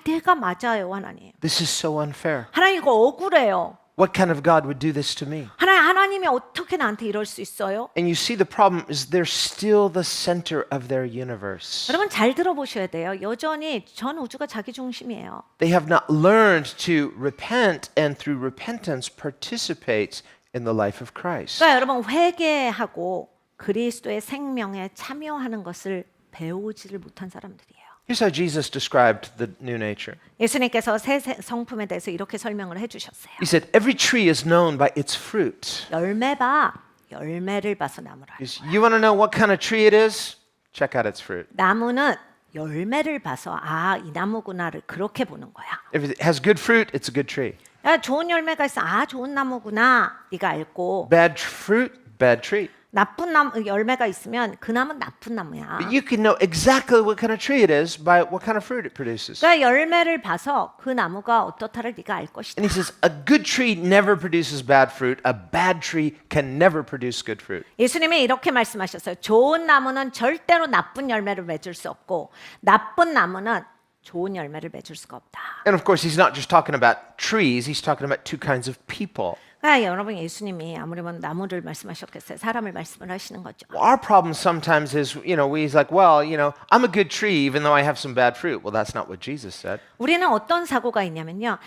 내가 맞아요, 하나님. This is so unfair. 하나님 이거 억울해요. What kind of God would do this to me? 하나님이 어떻게 나한테 이럴 수 있어요? And you see the problem is they're still the center of their universe. 여러분 잘 들어보셔야 돼요. 여전히 전 우주가 자기 중심이에요. They have not learned to repent and through repentance participate in the life of Christ. 그러니까 여러분 회개하고 그리스도의 생명에 참여하는 것을 배우지를 못한 사람들이에요. Here's how Jesus described the new nature. 예수님께서 새 성품에 대해서 이렇게 설명을 해주셨어요. He said, every tree is known by its fruit. 열매 봐, 열매를 봐서 나무라. You want to know what kind of tree it is? Check out its fruit. 나무는 열매를 봐서 이 나무구나를 그렇게 보는 거야. If it has good fruit, it's a good tree. 좋은 열매가 있어. 좋은 나무구나. 네가 알고. Bad fruit, bad tree. 나쁜 열매가 있으면 그 나무는 나쁜 나무야. But you can know exactly what kind of tree it is by what kind of fruit it produces. 그러니까 열매를 봐서 그 나무가 어떻다를 네가 알 것이다. And he says, a good tree never produces bad fruit. A bad tree can never produce good fruit. 예수님이 이렇게 말씀하셨어요. 좋은 나무는 절대로 나쁜 열매를 맺을 수 없고 나쁜 나무는 좋은 열매를 맺을 수가 없다. And of course, he's not just talking about trees. He's talking about two kinds of people. 그러니까 여러분 예수님이 아무리면 나무를 말씀하셨겠어요. 사람을 말씀을 하시는 거죠. Our problem sometimes is, he's like, well, I'm a good tree even though I have some bad fruit. Well, that's not what Jesus said. 우리는 어떤 사고가 있냐면요.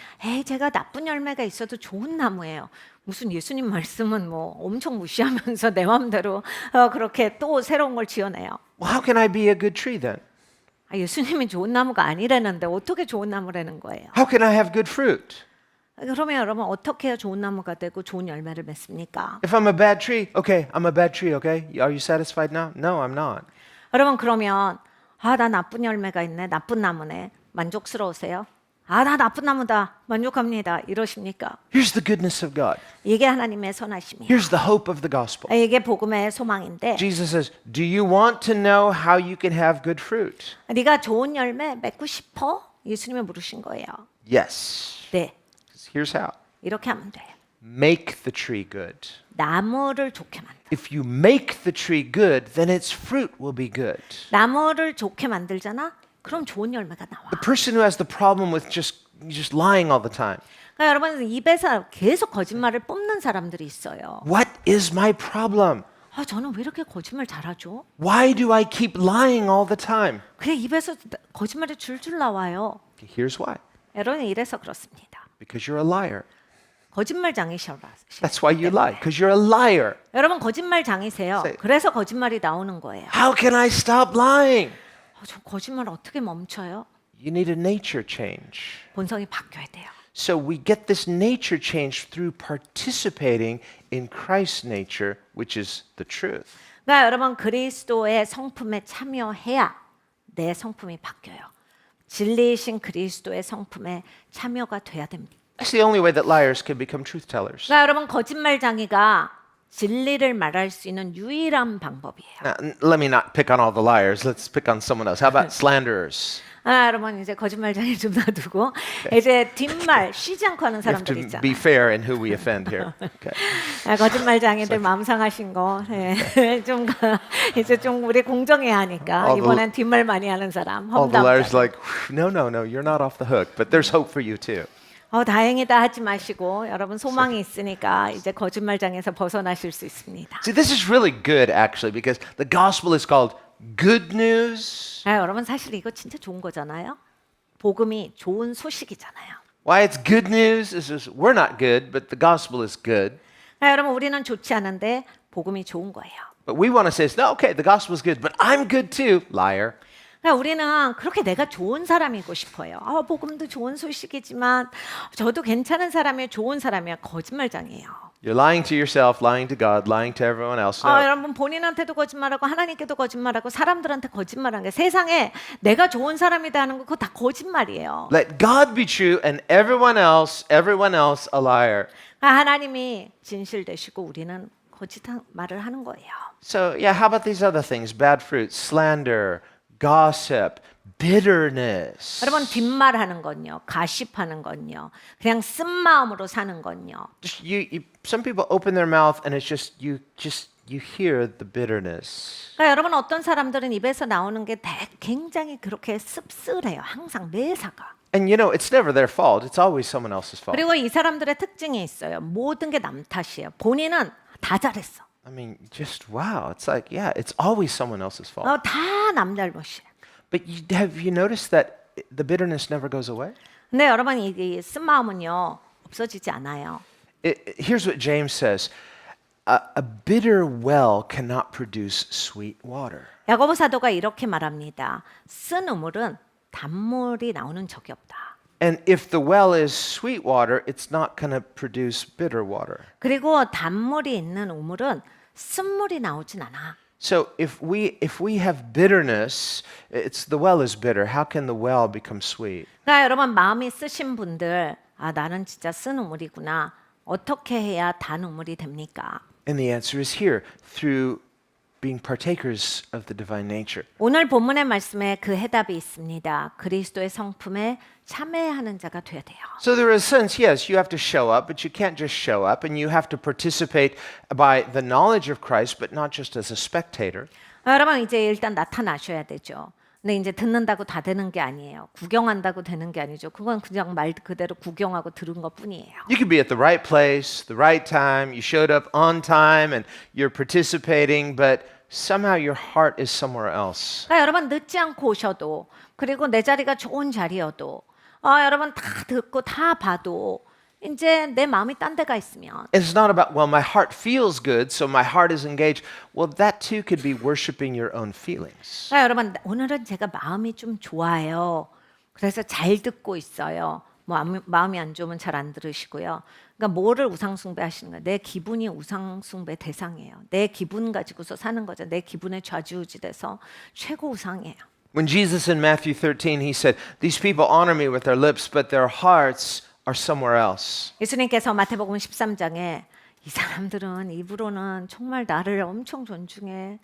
제가 나쁜 열매가 있어도 좋은 나무예요. 무슨 예수님 말씀은 뭐 엄청 무시하면서 내 마음대로 그렇게 또 새로운 걸 지어내요. Well, how can I be a good tree then? 예수님이 좋은 나무가 아니라는데 어떻게 좋은 나무라는 거예요? How can I have good fruit? 그러면 여러분 어떻게 해야 좋은 나무가 되고 좋은 열매를 맺습니까? If I'm a bad tree, okay, I'm a bad tree, okay? Are you satisfied now? No, I'm not. 여러분 그러면 나 나쁜 열매가 있네. 나쁜 나무네. 만족스러우세요? 나 나쁜 나무다. 만족합니다. 이러십니까? Here's the goodness of God. 이게 하나님의 선하심이에요. Here's the hope of the gospel. 이게 복음의 소망인데 Jesus says, do you want to know how you can have good fruit? 네가 좋은 열매 맺고 싶어? 예수님이 물으신 거예요. Yes. 네. Here's how. 이렇게 하면 돼요. Make the tree good. 나무를 좋게 만들. If you make the tree good, then its fruit will be good. 나무를 좋게 만들잖아? 그럼 좋은 열매가 나와. The person who has the problem with just lying all the time. 그러니까 여러분 입에서 계속 거짓말을 뿜는 사람들이 있어요. What is my problem? 저는 왜 이렇게 거짓말 잘하죠? Why do I keep lying all the time? 그냥 입에서 거짓말이 줄줄 나와요. Here's why. 여러분 이래서 그렇습니다. Because you're a liar. 거짓말장이셔라. That's why you lie. Because you're a liar. 여러분 거짓말장이세요. Say- 그래서 거짓말이 나오는 거예요. How can I stop lying? 저 거짓말 어떻게 멈춰요? You need a nature change. 본성이 바뀌어야 돼요. So we get this nature change through participating in Christ's nature, which is the truth. 그러니까 여러분 그리스도의 성품에 참여해야 내 성품이 바뀌어요. 진리이신 그리스도의 성품에 참여가 돼야 됩니다. That's the only way that liars can become truth tellers. 그러니까 여러분 거짓말쟁이가 진리를 말할 수 있는 유일한 방법이에요. Now, let me not pick on all the liars. Let's pick on someone else. How about slanderers? 여러분 이제 거짓말쟁이 좀 놔두고 이제 뒷말 쉬지 않고 하는 We have 사람들 to 있잖아요. be fair in who we offend here. Okay. 거짓말쟁이들 마음 상하신 거, 좀 이제 좀 우리 공정해야 하니까 All the- 이번엔 뒷말 많이 하는 사람 All the liars 험담자. like, no, no, no, you're not off the hook. But there's hope for you too. 다행이다 하지 마시고 여러분 소망이 있으니까 이제 거짓말장에서 벗어나실 수 있습니다. See, this is really good actually because the gospel is called good news. 여러분 사실 이거 진짜 좋은 거잖아요. 복음이 좋은 소식이잖아요. Why it's good news is just, we're not good, but the gospel is good. 여러분 우리는 좋지 않은데 복음이 좋은 거예요. But we want to say, no, okay, the gospel is good, but I'm good too. Liar. 그러니까 우리는 그렇게 내가 좋은 사람이고 싶어요. 복음도 좋은 소식이지만 저도 괜찮은 사람이에요. 좋은 사람이에요. 거짓말장이에요. You're lying to yourself, lying to God, lying to everyone else. No. 여러분 본인한테도 거짓말하고 하나님께도 거짓말하고 사람들한테 거짓말하는 게 세상에 내가 좋은 사람이다 하는 거 그거 다 거짓말이에요. Let God be true and everyone else a liar. 하나님이 진실 되시고 우리는 거짓 말을 하는 거예요. So, yeah, how about these other things? Bad fruit, slander, gossip, bitterness. 여러분 뒷말하는 건요, 가십하는 건요, 그냥 쓴 마음으로 사는 건요. Just some people open their mouth and it's just you hear the bitterness. 그러니까 여러분 어떤 사람들은 입에서 나오는 게 굉장히 그렇게 씁쓸해요. 항상 매사가. And you know, it's never their fault. It's always someone else's fault. 그리고 이 사람들의 특징이 있어요. 모든 게 남 탓이에요. 본인은 다 잘했어. I mean, just wow. It's like, yeah, it's always someone else's fault. 다 남 잘못이에요. But have you noticed that the bitterness never goes away? 근데 여러분 이 쓴 마음은요 없어지지 않아요. Here's what James says. A bitter well cannot produce sweet water. 야고보 사도가 이렇게 말합니다. 쓴 우물은 단물이 나오는 적이 없다. And if the well is sweet water, it's not going to produce bitter water. 그리고 단물이 있는 우물은 쓴물이 나오진 않아. So if we have bitterness, it's the well is bitter. How can the well become sweet? 그러니까 여러분 마음이 쓰신 분들 나는 진짜 쓴 우물이구나. 어떻게 해야 단 우물이 됩니까? And the answer is here through being partakers of the divine nature. 오늘 본문의 말씀에 그 해답이 있습니다. 그리스도의 성품에 참여하는 자가 되어야 돼요. So there is a sense, yes, you have to show up, but you can't just show up, and you have to participate by the knowledge of Christ, but not just as a spectator. 여러분 이제 일단 나타나셔야 되죠. 근데 이제 듣는다고 다 되는 게 아니에요. 구경한다고 되는 게 아니죠. 그건 그냥 말 그대로 구경하고 들은 것뿐이에요. You could be at the right place, the right time, you showed up on time, and you're participating, but somehow your heart is somewhere else. 그러니까 여러분 늦지 않고 오셔도 그리고 내 자리가 좋은 자리여도 여러분 다 듣고 다 봐도 이제 내 마음이 딴 데가 있으면 It's not about, well, my heart feels good, so my heart is engaged. Well, that too could be worshiping your own feelings. 그러니까 여러분 오늘은 제가 마음이 좀 좋아요. 그래서 잘 듣고 있어요. 마음이 안 좋으면 잘 안 들으시고요. 그러니까 뭐를 우상숭배하시는 거예요? 내 기분이 우상숭배 대상이에요. 내 기분 가지고서 사는 거죠. 내 기분에 좌지우지돼서 최고 우상이에요. When Jesus in Matthew 13, he said, these people honor me with their lips, but their hearts are somewhere else. 예수님께서 마태복음 13장에 이 사람들은 입으로는 정말 나를 엄청 존중해.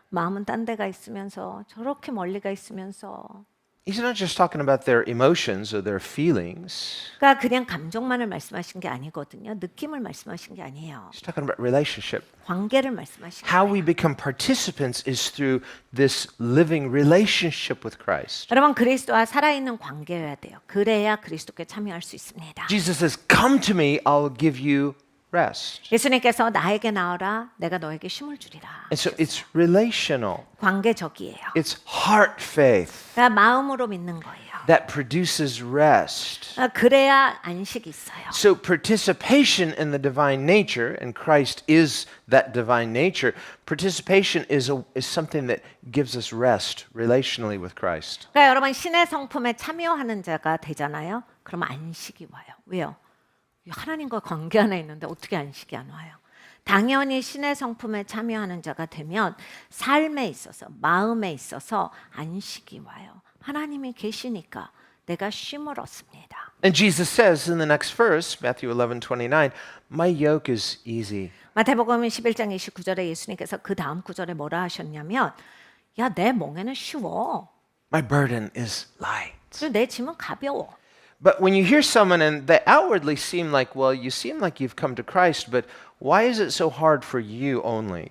마음은 딴 데가 있으면서 저렇게 멀리가 있으면서 He's not just talking about their emotions or their feelings. 그러니까 그냥 감정만을 말씀하신 게 아니거든요. 느낌을 말씀하신 게 아니에요. He's talking about relationship. 관계를 말씀하신 How 거예요. we become participants is through this living relationship with Christ. 여러분 그리스도와 살아있는 관계여야 돼요. 그래야 그리스도께 참여할 수 있습니다. Jesus says, come to me, I'll give you rest. 예수님께서 나에게 나오라 내가 너에게 쉼을 주리라. And so it's relational. 관계적이에요. It's heart faith 그러니까 마음으로 믿는 거예요. that produces rest. 그래야 안식이 있어요. So participation in the divine nature, and Christ is that divine nature, participation is something that gives us rest relationally with Christ. 그러니까 여러분 신의 성품에 참여하는 자가 되잖아요. 그러면 안식이 와요. 왜요? 하나님과 관계 안에 있는데 어떻게 안식이 안 와요? 당연히 신의 성품에 참여하는 자가 되면 삶에 있어서 마음에 있어서 안식이 와요. 하나님이 계시니까 내가 쉼을 얻습니다. And Jesus says in the next verse, Matthew 11:29, my yoke is easy. 마태복음 11장 29절에 예수님께서 그 다음 구절에 뭐라 하셨냐면 야, 내 멍에는 쉬워. My burden is light. 그리고 내 짐은 가벼워. But when you hear someone and they outwardly seem like, well, you seem like you've come to Christ, but why is it so hard for you only?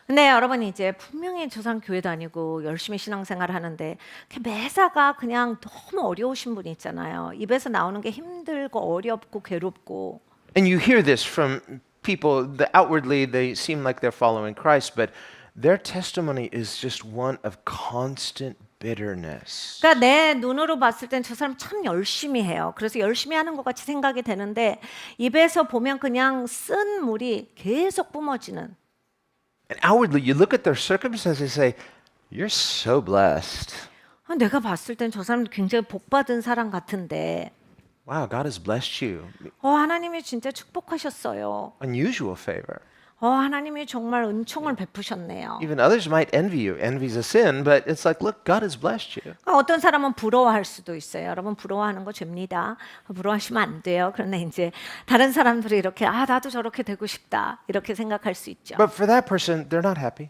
근데 여러분 이제 분명히 저 사람 교회 다니고 열심히 신앙생활 하는데 매사가 그냥 너무 어려우신 분이 있잖아요. 입에서 나오는 게 힘들고 어렵고 괴롭고. And you hear this from people that outwardly they seem like they're following Christ, but their testimony is just one of constant bitterness. 그러니까 내 눈으로 봤을 땐 저 사람 참 열심히 해요. 그래서 열심히 하는 것 같이 생각이 되는데 입에서 보면 그냥 쓴 물이 계속 뿜어지는. And outwardly, you look at their circumstances and say, you're so blessed. 내가 봤을 땐 저 사람 굉장히 복받은 사람 같은데 Wow, God has blessed you. 하나님이 진짜 축복하셨어요. Unusual favor. 하나님이 정말 은총을 베푸셨네요. Even others might envy you. Envy's a sin, but it's like, look, God has blessed you. 어떤 사람은 부러워할 수도 있어요. 여러분 부러워하는 거 죄입니다. 부러워하시면 안 돼요. 그런데 이제 다른 사람들이 이렇게 나도 저렇게 되고 싶다 이렇게 생각할 수 있죠. But for that person, they're not happy.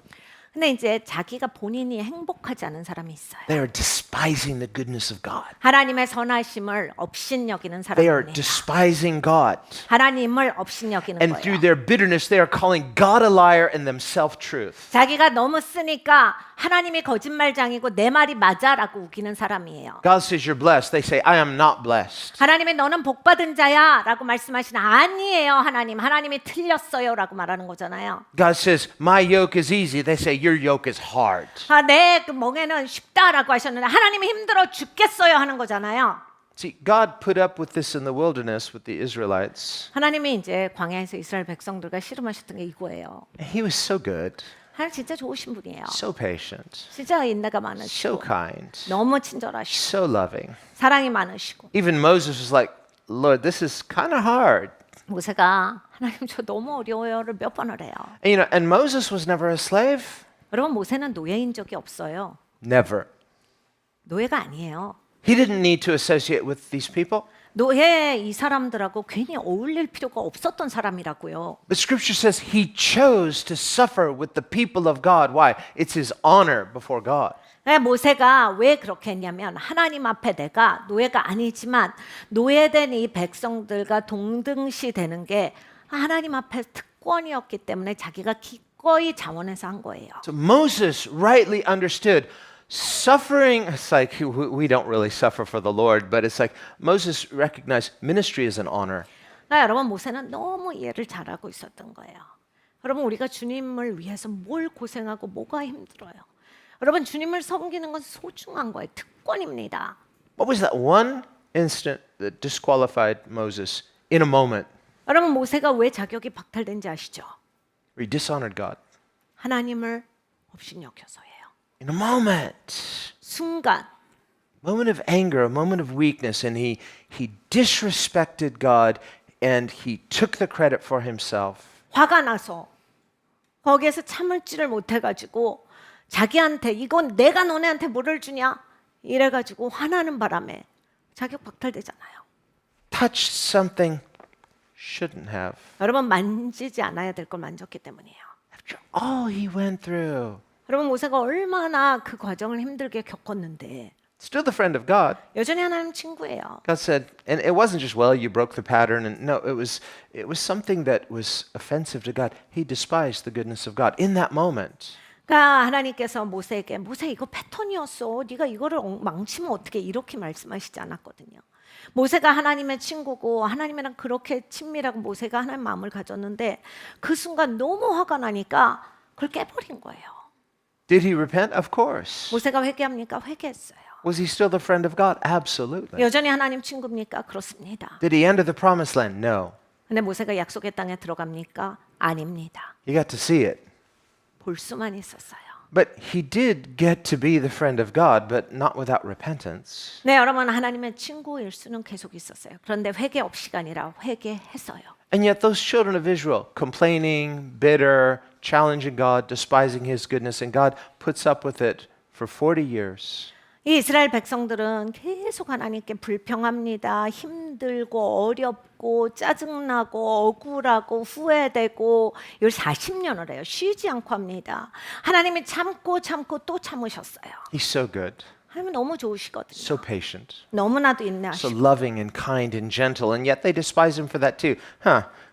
근데 이제 자기가 본인이 행복하지 않은 사람이 있어요. They are despising the goodness of God. 하나님의 선하심을 업신여기는 They are 사람입니다. despising God. 하나님을 업신여기는 And 거예요. through their bitterness, they are calling God a liar and themselves truth. 자기가 너무 쓰니까 하나님이 거짓말장이고 내 말이 맞아라고 우기는 사람이에요. God says you're blessed. They say, I am not blessed. 하나님이 너는 복받은 자야라고 말씀하시나 아니에요. 하나님이 틀렸어요라고 말하는 거잖아요. God says, my yoke is easy. They say, your yoke is hard. 내 그 멍에는 쉽다라고 하셨는데 하나님이 힘들어 죽겠어요 하는 거잖아요. See, God put up with this in the wilderness with the Israelites. 하나님이 이제 광야에서 이스라엘 백성들과 씨름하셨던 게 이거예요. He was so good, 하나님 진짜 좋으신 분이에요. so patient, 진짜 인내가 so 많으시고 kind, 너무 친절하시고 so loving. 사랑이 많으시고 Even Moses was like, Lord, this is kind of hard. 모세가 하나님 저 너무 어려워요를 몇 번을 해요. And Moses was never a slave. 여러분 모세는 노예인 적이 없어요. Never. 노예가 아니에요. He didn't need to associate with these people. 노예 이 사람들하고 괜히 어울릴 필요가 없었던 사람이라고요. But Scripture says he chose to suffer with the people of God. Why? It's his honor before God. 모세가 왜 그렇게 했냐면 하나님 앞에 내가 노예가 아니지만 노예된 이 백성들과 동등시 되는 게 하나님 앞에 특권이었기 때문에 자기가 기꺼이 자원해서 한 거예요. So Moses rightly understood suffering. It's like we don't really suffer for the Lord, but it's like Moses recognized ministry is an honor. 여러분 모세는 너무 이해를 잘하고 있었던 거예요. 여러분 우리가 주님을 위해서 뭘 고생하고 뭐가 힘들어요. 여러분 주님을 섬기는 건 소중한 거예요. 특권입니다. What was that one incident that disqualified Moses in a moment? 여러분 모세가 왜 자격이 박탈된지 아시죠? Where he dishonored God. 하나님을 업신여겨서예요. In a moment. 순간 Moment of anger, a moment of weakness, and he disrespected God and he took the credit for himself. 화가 나서 거기에서 참을지를 못해가지고 자기한테 이건 내가 너네한테 뭐를 주냐 이래가지고 화나는 바람에 자격 박탈되잖아요. Touched something shouldn't have. 여러분 만지지 않아야 될 걸 만졌기 때문이에요. After all he went through. 여러분 모세가 얼마나 그 과정을 힘들게 겪었는데 Still the friend of God. 여전히 하나님 친구예요. God said, and it wasn't just, well, you broke the pattern. And no, it was something that was offensive to God. He despised the goodness of God in that moment. 그러니까 하나님께서 모세에게 모세 이거 패턴이었어. 네가 이거를 망치면 어떻게 이렇게 말씀하시지 않았거든요. 모세가 하나님의 친구고 하나님이랑 그렇게 친밀하고 모세가 하나님 마음을 가졌는데 그 순간 너무 화가 나니까 그걸 깨버린 거예요. Did he repent? Of course. 모세가 회개합니까? 회개했어요. Was he still the friend of God? Absolutely. 여전히 하나님 친구입니까? 그렇습니다. Did he enter the promised land? No. 근데 모세가 약속의 땅에 들어갑니까? 아닙니다. He got to see it. 볼 수만 있었어요. But he did get to be the friend of God, but not without repentance. 네, 여러분 하나님의 친구일 수는 계속 있었어요. 그런데 회개 없이가 아니라 회개했어요. And yet those children of Israel, complaining, bitter, challenging God, despising his goodness, and God puts up with it for 40 years. 이 이스라엘 백성들은 계속 하나님께 불평합니다. 힘들고 어렵고 짜증나고 억울하고 후회되고 이걸 40년을 해요. 쉬지 않고 합니다. 하나님이 참고 또 참으셨어요. He's so good, 하나님은 너무 좋으시거든요. so patient, 너무나도 so 인내하시고. loving and kind and gentle, and yet they despise him for that too.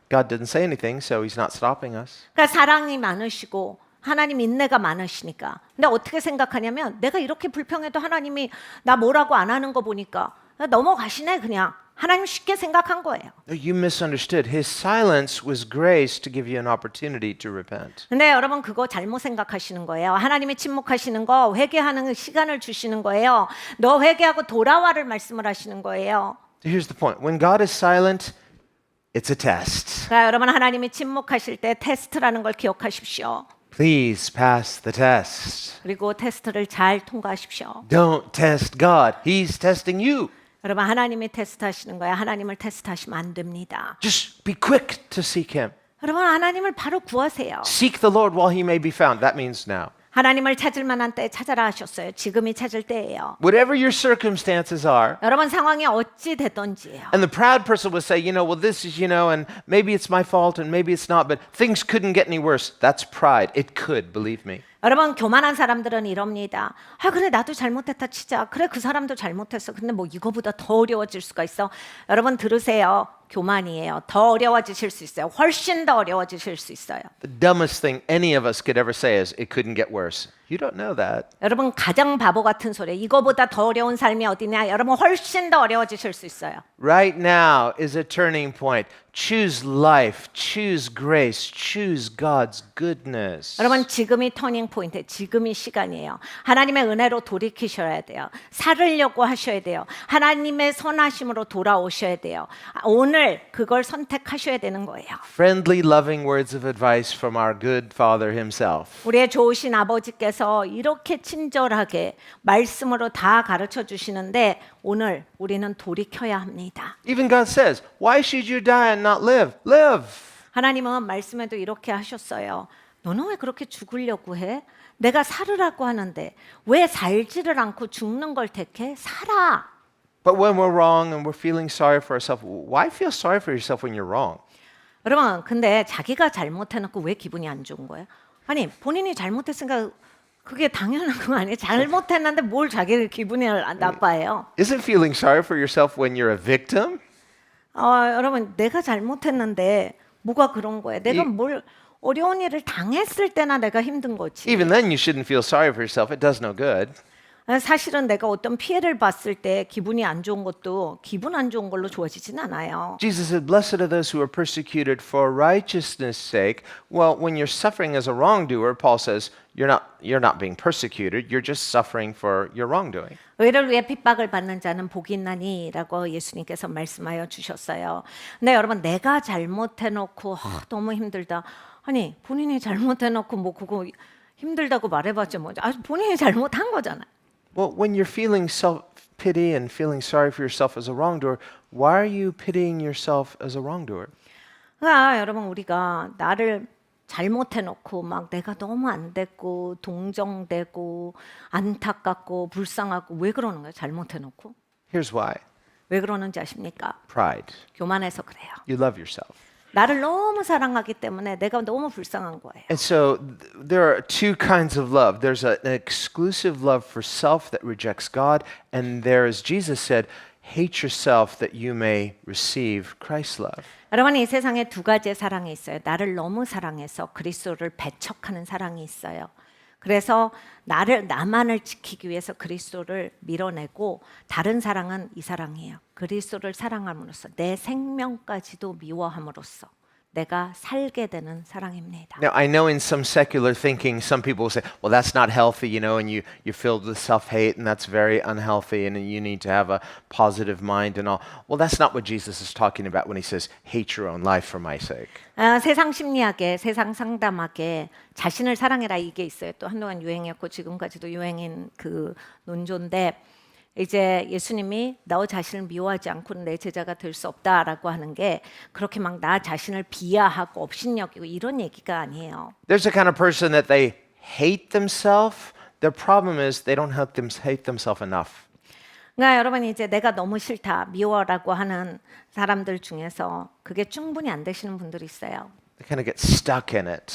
God didn't say anything, so he's not stopping us. 그러니까 사랑이 많으시고 하나님 인내가 많으시니까. 근데 어떻게 생각하냐면 내가 이렇게 불평해도 하나님이 나 뭐라고 안 하는 거 보니까 넘어가시네 그냥. 하나님 쉽게 생각한 거예요. No, you misunderstood. His silence was grace to give you an opportunity to repent. 근데 여러분 그거 잘못 생각하시는 거예요. 하나님이 침묵하시는 거 회개하는 시간을 주시는 거예요. 너 회개하고 돌아와를 말씀을 하시는 거예요. Here's the point. When God is silent, it's a test. 그러니까 여러분 하나님이 침묵하실 때 테스트라는 걸 기억하십시오. Please pass the test. 그리고 테스트를 잘 통과하십시오. Don't test God. He's testing you. 여러분 하나님이 테스트하시는 거예요. 하나님을 테스트하시면 안 됩니다. Just be quick to seek him. 여러분 하나님을 바로 구하세요. Seek the Lord while he may be found. That means now. 하나님을 찾을 만한 때에 찾아라 하셨어요. 지금이 찾을 때예요. Whatever your circumstances are, 여러분 상황이 어찌 됐던지예요. and the proud person would say, well, this is, and maybe it's my fault and maybe it's not, but things couldn't get any worse. That's pride. It could, believe me. 여러분 교만한 사람들은 이럽니다. 아 그래 나도 잘못했다 치자. 그래 그 사람도 잘못했어. 근데 뭐 이거보다 더 어려워질 수가 있어. 여러분 들으세요. 교만이에요. 더 어려워지실 수 있어요. 훨씬 더 어려워지실 수 있어요. The dumbest thing any of us could ever say is, it couldn't get worse. You don't know that. 여러분 가장 바보 같은 소리. 이거보다 더 어려운 삶이 어디냐? 여러분 훨씬 더 어려워지실 수 있어요. Right now is a turning point. Choose life, choose grace, choose God's goodness. 여러분 지금이 터닝 포인트, 지금이 시간이에요. 하나님의 은혜로 돌이키셔야 돼요. 살으려고 하셔야 돼요. 하나님의 선하심으로 돌아오셔야 돼요. 오늘 그걸 선택하셔야 되는 거예요. Friendly, loving words of advice from our good Father himself. 우리의 좋으신 아버지께서 이렇게 친절하게 말씀으로 다 가르쳐 주시는데 오늘 우리는 돌이켜야 합니다. Even God says, why should you die and not live? Live. 하나님은 말씀에도 이렇게 하셨어요. 너는 왜 그렇게 죽으려고 해? 내가 살으라고 하는데 왜 살지를 않고 죽는 걸 택해? 살아. But when we're wrong and we're feeling sorry for ourselves, why feel sorry for yourself when you're wrong? 여러분 근데 자기가 잘못해놓고 왜 기분이 안 좋은 거예요? 아니 본인이 잘못했으니까 그게 당연한 거 아니에요? 잘못했는데 뭘 자기 기분이 나빠해요? Isn't feeling sorry for yourself when you're a victim? 여러분 내가 잘못했는데 뭐가 그런 거예요? 내가 뭘 어려운 일을 당했을 때나 내가 힘든 거지. Even then, you shouldn't feel sorry for yourself. It does no good. 사실은 내가 어떤 피해를 봤을 때 기분이 안 좋은 것도 기분 안 좋은 걸로 좋아지진 않아요. Jesus said, blessed are those who are persecuted for righteousness' sake. Well, when you're suffering as a wrongdoer, Paul says, you're not being persecuted. You're just suffering for your wrongdoing. 의를 위해 핍박을 받는 자는 복이 있나니라고 예수님께서 말씀하여 주셨어요. 근데 여러분 내가 잘못해놓고 너무 힘들다. 아니 본인이 잘못해놓고 뭐 그거 힘들다고 말해봤자 뭐죠? 본인이 잘못한 거잖아요. Well, when you're feeling self-pity and feeling sorry for yourself as a wrongdoer, why are you pitying yourself as a wrongdoer? 그러니까 여러분 우리가 나를 잘못해놓고 막 내가 너무 안 됐고 동정되고 안타깝고 불쌍하고 왜 그러는 거예요? 잘못해놓고 Here's why. 왜 그러는지 아십니까? Pride. 교만해서 그래요. You love yourself. 나를 너무 사랑하기 때문에 내가 너무 불쌍한 거예요. And so there are two kinds of love. There's an exclusive love for self that rejects God, and there, as Jesus said, hate yourself that you may receive Christ's love. 여러분 이 세상에 두 가지의 사랑이 있어요. 나를 너무 사랑해서 그리스도를 배척하는 사랑이 있어요. 그래서 나만을 지키기 위해서 그리스도를 밀어내고 다른 사랑은 이 사랑이에요. 그리스도를 사랑함으로써 내 생명까지도 미워함으로써 내가 살게 되는 사랑입니다. Now, I know in some secular thinking, some people will say, well, that's not healthy, and you're filled with self-hate, and that's very unhealthy, and you need to have a positive mind and all. Well, that's not what Jesus is talking about when he says, hate your own life for my sake. 세상 심리학에 세상 상담학에 자신을 사랑해라 이게 있어요. 또 한동안 유행이었고 지금까지도 유행인 그 논조인데 이제 예수님이 너 자신을 미워하지 않고는 내 제자가 될 수 없다라고 하는 게 그렇게 막 나 자신을 비하하고 업신여기고 이런 얘기가 아니에요. There's a kind of person that they hate themselves. Their problem is they don't hate themselves enough. 그러니까 여러분 이제 내가 너무 싫다 미워라고 하는 사람들 중에서 그게 충분히 안 되시는 분들이 있어요. They kind of get stuck in it.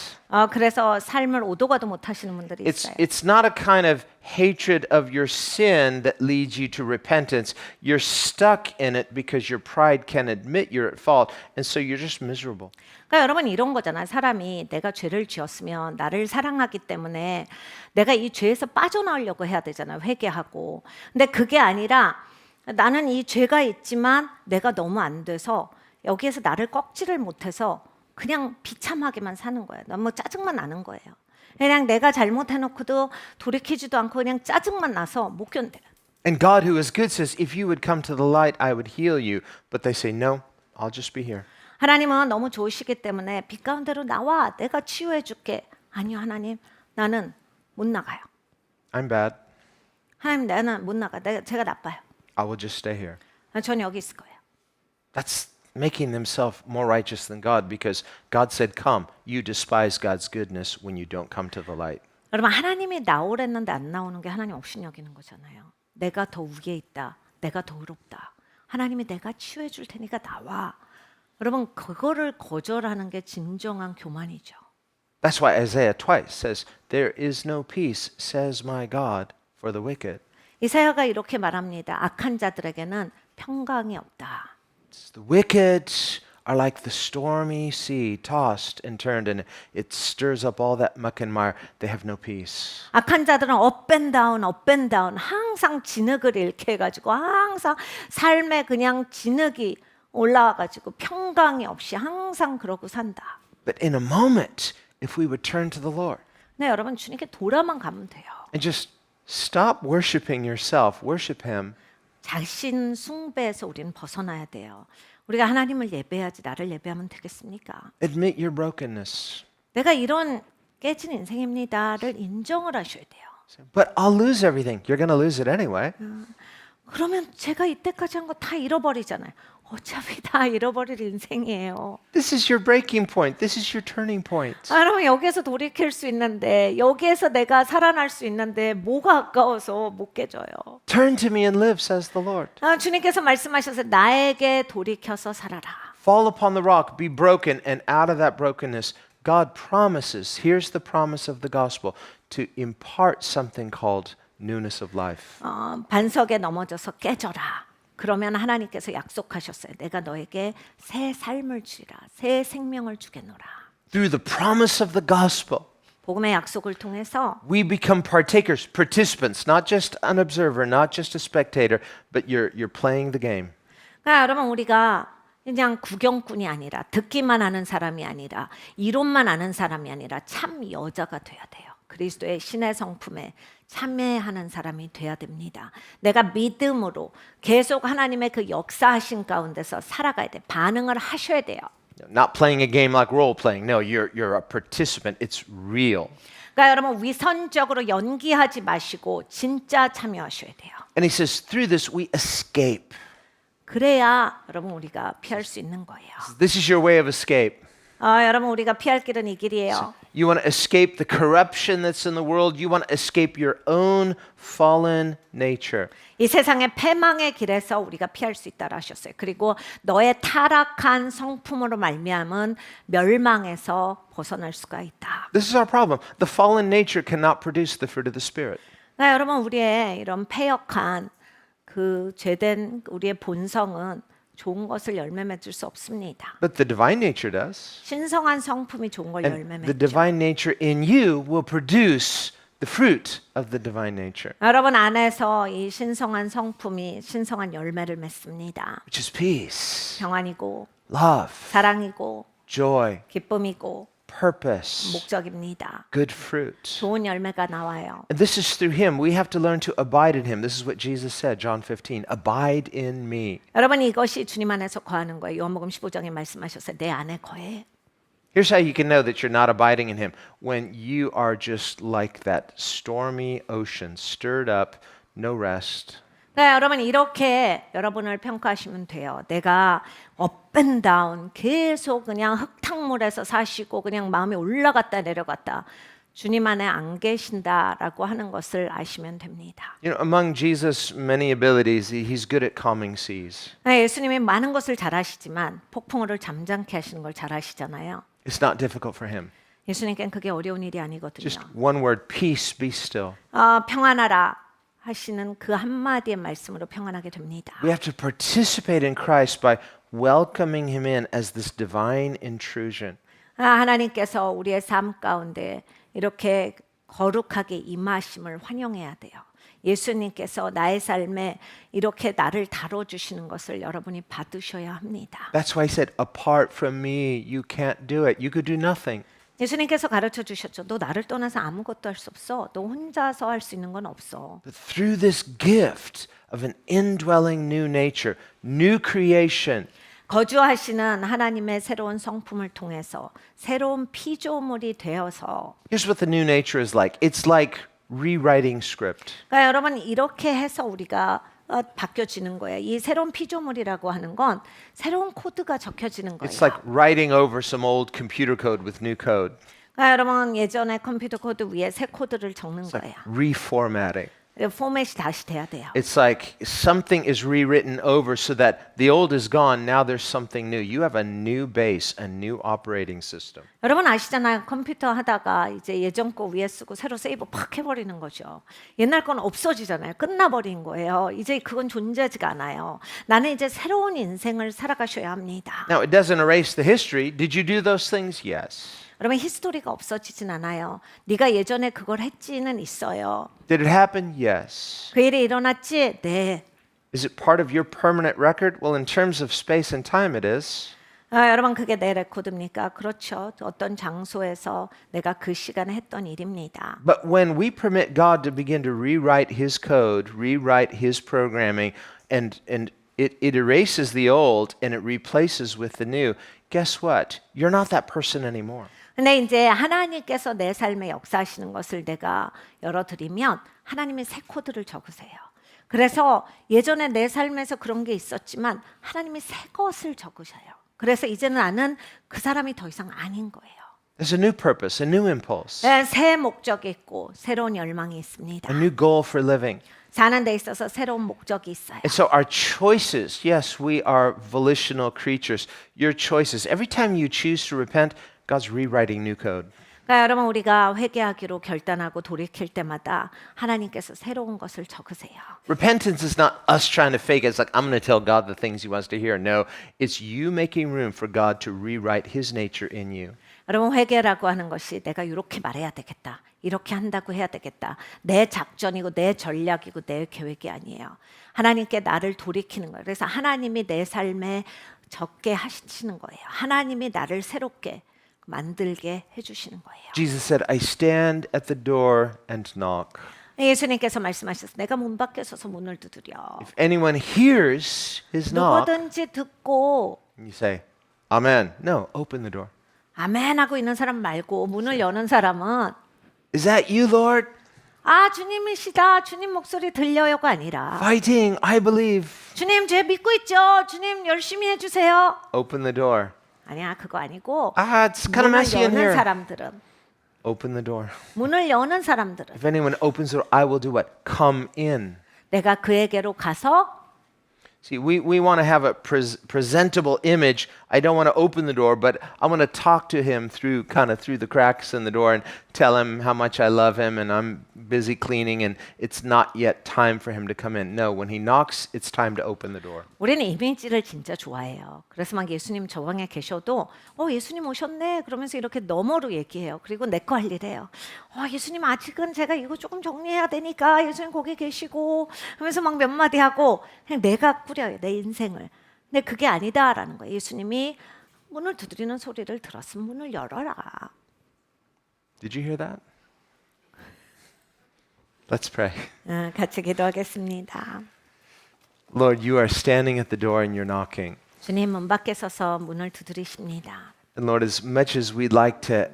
그래서 삶을 오도가도 못 하시는 분들이 있어요. It's not a kind of hatred of your sin that leads you to repentance. You're stuck in it because your pride can't admit you're at fault, and so you're just miserable. 그러니까 여러분 이런 거잖아요. 사람이 내가 죄를 지었으면 나를 사랑하기 때문에 내가 이 죄에서 빠져나오려고 해야 되잖아요. 회개하고. 근데 그게 아니라 나는 이 죄가 있지만 내가 너무 안 돼서 여기에서 나를 꺾지를 못해서 그냥 비참하게만 사는 거예요. 너무 짜증만 나는 거예요. 그냥 내가 잘못해놓고도 돌이키지도 않고 그냥 짜증만 나서 못 견뎌요. And God, who is good, says, if you would come to the light, I would heal you. But they say, no, I'll just be here. 하나님은 너무 좋으시기 때문에 빛 가운데로 나와 내가 치유해 줄게. 아니요 하나님 나는 못 나가요. I'm bad. 하나님 나는 못 나가. 제가 나빠요. I will just stay here. 전 여기 있을 거예요. That's making themselves more righteous than God because God said, come. You despise God's goodness when you don't come to the light. 여러분 하나님이 나오랬는데 안 나오는 게 하나님 없인 여기는 거잖아요. 내가 더 위에 있다. 내가 더 의롭다. 하나님이 내가 치유해 줄 테니까 나와. 여러분 그거를 거절하는 게 진정한 교만이죠. That's why Isaiah twice says, there is no peace, says my God, for the wicked. 이사야가 이렇게 말합니다. 악한 자들에게는 평강이 없다. The wicked are like the stormy sea, tossed and turned, and it stirs up all that muck and mire. They have no peace. 악한 자들은 업 앤 다운, 업 앤 다운 항상 진흙을 잃게 해가지고 항상 삶에 그냥 진흙이 올라와가지고 평강이 없이 항상 그러고 산다. But in a moment, if we would turn to the Lord 네, 여러분 주님께 돌아만 가면 돼요. and just stop worshiping yourself, worship Him, 자신 숭배에서 우리는 벗어나야 돼요. 우리가 하나님을 예배하지 나를 예배하면 되겠습니까? admit your brokenness. 내가 이런 깨진 인생입니다를 인정을 하셔야 돼요. But I'll lose everything. You're going to lose it anyway. 그러면 제가 이때까지 한 거 다 잃어버리잖아요. 어차피 다 잃어버릴 인생이에요. This is your breaking point. This is your turning point. 그러면 여기에서 돌이킬 수 있는데 여기에서 내가 살아날 수 있는데 뭐가 아까워서 못 깨져요. Turn to me and live, says the Lord. 주님께서 말씀하셔서 나에게 돌이켜서 살아라. Fall upon the rock, be broken, and out of that brokenness, God promises, here's the promise of the gospel, to impart something called newness of life. 반석에 넘어져서 깨져라. 그러면 하나님께서 약속하셨어요. 내가 너에게 새 삶을 주리라. 새 생명을 주겠노라. Through the promise of the gospel, 복음의 약속을 통해서 we become partakers, participants, not just an observer, not just a spectator, but you're playing the game. 그러니까 여러분 우리가 그냥 구경꾼이 아니라 듣기만 하는 사람이 아니라 이론만 아는 사람이 아니라 참 여자가 돼야 돼요. 그리스도의 신의 성품에 참여하는 사람이 돼야 됩니다. 내가 믿음으로 계속 하나님의 그 역사하신 가운데서 살아가야 돼. 반응을 하셔야 돼요. Not playing a game like role playing. No, you're a participant. It's real. 그러니까 여러분 위선적으로 연기하지 마시고 진짜 참여하셔야 돼요. And he says, through this we escape. 그래야 여러분 우리가 피할 수 있는 거예요. This is your way of escape. 여러분 우리가 피할 길은 이 길이에요. You want to escape the corruption that's in the world. You want to escape your own fallen nature. 이 세상의 패망의 길에서 우리가 피할 수 있다라 하셨어요. 그리고 너의 타락한 성품으로 말미암은 멸망에서 벗어날 수가 있다. This is our problem. The fallen nature cannot produce the fruit of the Spirit. 그러니까 여러분 우리의 이런 패역한 그 죄된 우리의 본성은 좋은 것을 열매 맺을 수 없습니다. But the divine nature does. 신성한 성품이 좋은 걸 열매 And the 맺죠. divine nature in you will produce the fruit of the divine nature, 여러분 안에서 이 신성한 성품이 신성한 열매를 맺습니다. which is peace, 평안이고 love, 사랑이고 joy, 기쁨이고 purpose, 목적입니다. good fruit. 좋은 열매가 나와요. And this is through him. We have to learn to abide in him. This is what Jesus said, John 15. Abide in me. 여러분 이것이 주님 안에서 거하는 거예요. 요한복음 15장에 말씀하셨어요. 내 안에 거해. Here's how you can know that you're not abiding in him. When you are just like that stormy ocean, stirred up, no rest. 네, 여러분 이렇게 여러분을 평가하시면 돼요. 내가 up and down 계속 그냥 흙탕물에서 사시고 그냥 마음이 올라갔다 내려갔다. 주님 안에 안 계신다라고 하는 것을 아시면 됩니다. You know, among Jesus' many abilities, he's good at calming seas. 네, 예수님이 많은 것을 잘하시지만 폭풍우를 잠잠케 하시는 걸 잘하시잖아요. It's not difficult for him. 예수님께는 그게 어려운 일이 아니거든요. Just one word, peace, be still. 평안하라 하시는 그 한마디의 말씀으로 평안하게 됩니다. We have to participate in Christ by welcoming him in as this divine intrusion. 하나님께서 우리의 삶 가운데 이렇게 거룩하게 임하심을 환영해야 돼요. 예수님께서 나의 삶에 이렇게 나를 다뤄주시는 것을 여러분이 받으셔야 합니다. That's why he said, apart from me, you can't do it. You could do nothing. 예수님께서 가르쳐 주셨죠. 너 나를 떠나서 아무것도 할 수 없어. 너 혼자서 할 수 있는 건 없어. But through this gift of an indwelling new nature, new creation, 거주하시는 하나님의 새로운 성품을 통해서 새로운 피조물이 되어서 here's what the new nature is like. It's like rewriting script. 그러니까 여러분 이렇게 해서 우리가 바뀌어지는 거예요. 이 새로운 피조물이라고 하는 건 새로운 코드가 적혀지는 거예요. It's like writing over some old computer code with new code. 그러니까 여러분 예전에 컴퓨터 코드 위에 새 코드를 적는 It's 거예요. like reformatting. 포맷이 다시 돼야 돼요. It's like something is rewritten over so that the old is gone. Now there's something new. You have a new base, a new operating system. 여러분 아시잖아요. 컴퓨터 하다가 이제 예전 거 위에 쓰고 새로 세이브 팍 해버리는 거죠. 옛날 건 없어지잖아요. 끝나버린 거예요. 이제 그건 존재하지가 않아요. 나는 이제 새로운 인생을 살아가셔야 합니다. Now, it doesn't erase the history. Did you do those things? Yes. 여러분 히스토리가 없어지진 않아요. 네가 예전에 그걸 했지는 있어요. Did it happen? Yes. 그 일이 일어났지? 네. Is it part of your permanent record? Well, in terms of space and time, it is. 여러분 그게 내 레코드입니까? 그렇죠. 어떤 장소에서 내가 그 시간에 했던 일입니다. But when we permit God to begin to rewrite His code, rewrite His programming, and it erases the old and it replaces with the new, guess what? You're not that person anymore. 근데 이제 하나님께서 내 삶에 역사하시는 것을 내가 열어드리면 하나님의 새 코드를 적으세요. 그래서 예전에 내 삶에서 그런 게 있었지만 하나님이 새 것을 적으셔요. 그래서 이제는 나는 그 사람이 더 이상 아닌 거예요. There's a new purpose, a new impulse, 네, 새 목적이 있고 새로운 열망이 있습니다. a new goal for living. 사는 데 있어서 새로운 목적이 있어요. And so our choices, yes, we are volitional creatures. Your choices, every time you choose to repent, God's rewriting new code. 그러니까 여러분 우리가 회개하기로 결단하고 돌이킬 때마다 하나님께서 새로운 것을 적으세요. Repentance is not us trying to fake it. It's like, I'm going to tell God the things He wants to hear. No, it's you making room for God to rewrite His nature in you. 여러분 회개라고 하는 것이 내가 이렇게 말해야 되겠다. 이렇게 한다고 해야 되겠다. 내 작전이고 내 전략이고 내 계획이 아니에요. 하나님께 나를 돌이키는 거예요. 그래서 하나님이 내 삶에 적게 하시는 거예요. 하나님이 나를 새롭게 만들게 해주시는 거예요. Jesus said, I stand at the door and knock. 예수님께서 말씀하셨어요. 내가 문 밖에 서서 문을 두드려. If anyone hears His knock, 누구든지 듣고 you say, Amen. No, open the door. 아멘 하고 있는 사람 말고 문을 여는 사람은 Is that you, Lord? 아 주님이시다. 주님 목소리 들려요가 아니라 Fighting, I believe. 주님 죄 믿고 있죠. 주님 열심히 해주세요. Open the door. 아니야 그거 아니고 It's kind of 문을 messy in 여는 here. 사람들은 Open the door. 문을 여는 사람들은 If anyone opens the door, I will do what? Come in. 내가 그에게로 가서 See, we want to have a presentable image. I don't want to open the door, but I want to talk to him through the cracks in the door and tell him how much I love him and I'm busy cleaning and it's not yet time for him to come in. No, when he knocks, it's time to open the door. 우리는 이미지를 진짜 좋아해요. 그래서 막 예수님 저방에 계셔도 예수님 오셨네 그러면서 이렇게 너머로 얘기해요. 그리고 내 거 할 일해요. 예수님 아직은 제가 이거 조금 정리해야 되니까 예수님 거기 계시고 하면서 막 몇 마디 하고 그냥 내가 꾸려요. 내 인생을. 근데 그게 아니다라는 거예요. 예수님이 문을 두드리는 소리를 들었으면 문을 열어라. Did you hear that? Let's pray. 같이 기도하겠습니다. Lord, you are standing at the door and you're knocking. 주님 문 밖에 서서 문을 두드리십니다. And Lord, as much as we'd like to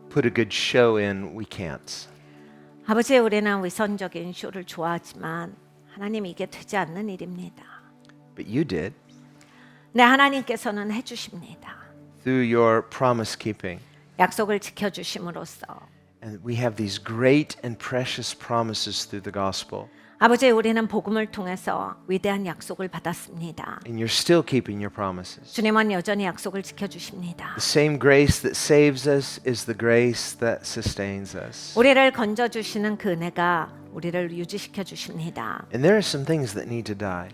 put a good show in, we can't. 아버지, 우리는 위선적인 쇼를 좋아하지만 하나님 이게 되지 않는 일입니다. But you did 네, 하나님께서는 해주십니다. through your promise keeping. 약속을 지켜주심으로써 And we have these great and precious promises through the gospel. 아버지, 우리는 복음을 통해서 위대한 약속을 받았습니다. And you're still keeping your promises. 주님은 여전히 약속을 지켜주십니다. The same grace that saves us is the grace that sustains us. 우리를 건져주시는 그 은혜가 우리를 유지시켜 주십니다. And there are some things that need to die.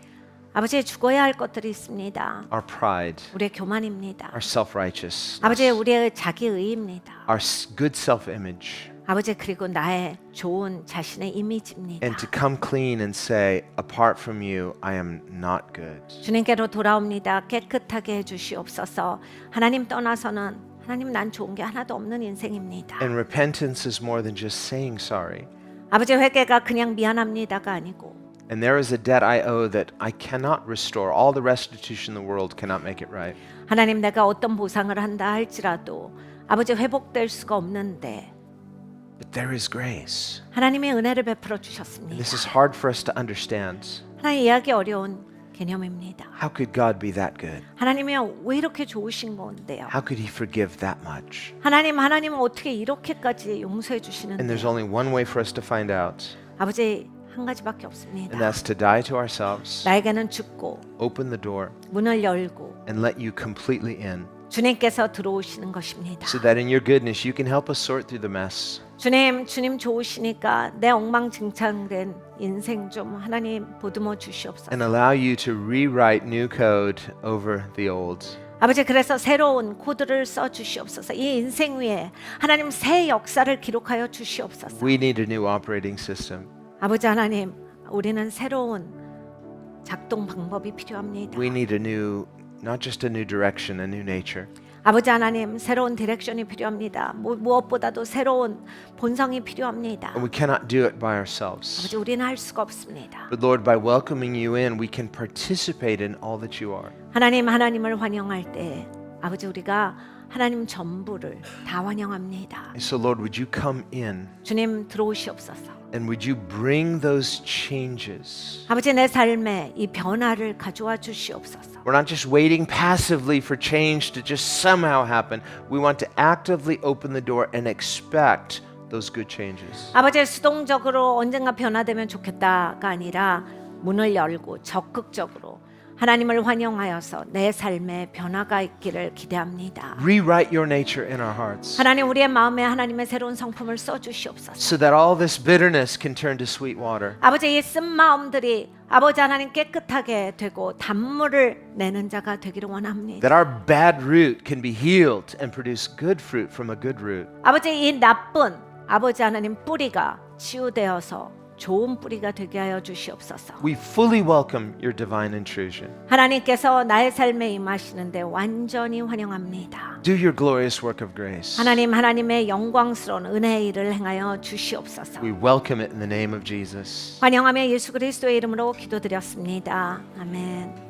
아버지, 죽어야 할 것들이 있습니다. Our pride, 우리의 교만입니다. our self-righteousness, 아버지, 우리의 자기의입니다. our good self-image. 아버지, 그리고 나의 좋은 자신의 이미지입니다. And to come clean and say, apart from you, I am not good. 주님께로 돌아옵니다. 깨끗하게 해주시옵소서. 하나님 떠나서는 하나님 난 좋은 게 하나도 없는 인생입니다. And repentance is more than just saying sorry. 아버지, 회개가 그냥 미안합니다가 아니고 And there is a debt I owe that I cannot restore. All the restitution in the world cannot make it right. 하나님, 내가 어떤 보상을 한다 할지라도 아버지 회복될 수가 없는데 But there is grace. 하나님의 은혜를 베풀어 And 주셨습니다. this is hard for us to understand. 하나님, 이해하기 어려운 개념입니다. How could God be that good? 하나님이 왜 이렇게 좋으신 건데요? How could He forgive that much? 하나님은 어떻게 이렇게까지 용서해 And there's 주시는데요? only one way for us to find out, 아버지, 한 가지밖에 and 없습니다. that's to die to ourselves, 나에게는 죽고 open the door, 문을 열고 and let you completely in, 주님께서 들어오시는 것입니다. so that in your goodness you can help us sort through the mess. 주님 좋으시니까 내 엉망진창된 인생 좀 하나님 보듬어 주시옵소서. And allow you to rewrite new code over the old. 아버지, 그래서 새로운 코드를 써 주시옵소서. 이 인생 위에 하나님 새 역사를 기록하여 주시옵소서. We need a new operating system. 아버지 하나님, 우리는 새로운 작동 방법이 필요합니다. We need a new, not just a new direction, a new nature. 아버지 하나님, 새로운 디렉션이 필요합니다. 무엇보다도 새로운 본성이 필요합니다. And we cannot do it by ourselves. 아버지, 우리는 할 수가 없습니다. But Lord, by welcoming you in, we can participate in all that you are. 하나님을 환영할 때 아버지, 우리가 하나님 전부를 다 환영합니다. And so Lord, would you come in 주님 들어오시옵소서. and would you bring those changes? 아버지, 내 삶에 이 변화를 가져와 주시옵소서. We're not just waiting passively for change to just somehow happen. We want to actively open the door and expect those good changes. 아버지, 수동적으로 언젠가 변화되면 좋겠다가 아니라 문을 열고 적극적으로 하나님을 환영하여서 내 삶에 변화가 있기를 기대합니다. Rewrite your nature in our hearts 하나님, 우리의 마음에 하나님의 새로운 성품을 써 주시옵소서. so that all this bitterness can turn to sweet water. 아버지, 이 쓴 마음들이 아버지 하나님 깨끗하게 되고 단물을 내는 자가 되기를 원합니다. That our bad root can be healed and produce good fruit from a good root. 아버지, 이 나쁜 아버지 하나님 뿌리가 치유되어서 좋은 뿌리가 되게 하여 주시옵소서. We fully welcome your divine intrusion. 하나님께서 나의 삶에 임하시는데 완전히 환영합니다. Do your glorious work of grace. 하나님의 영광스러운 은혜의 일을 행하여 주시옵소서. We welcome it in the name of Jesus. 환영하며 예수 그리스도의 이름으로 기도드렸습니다. 아멘.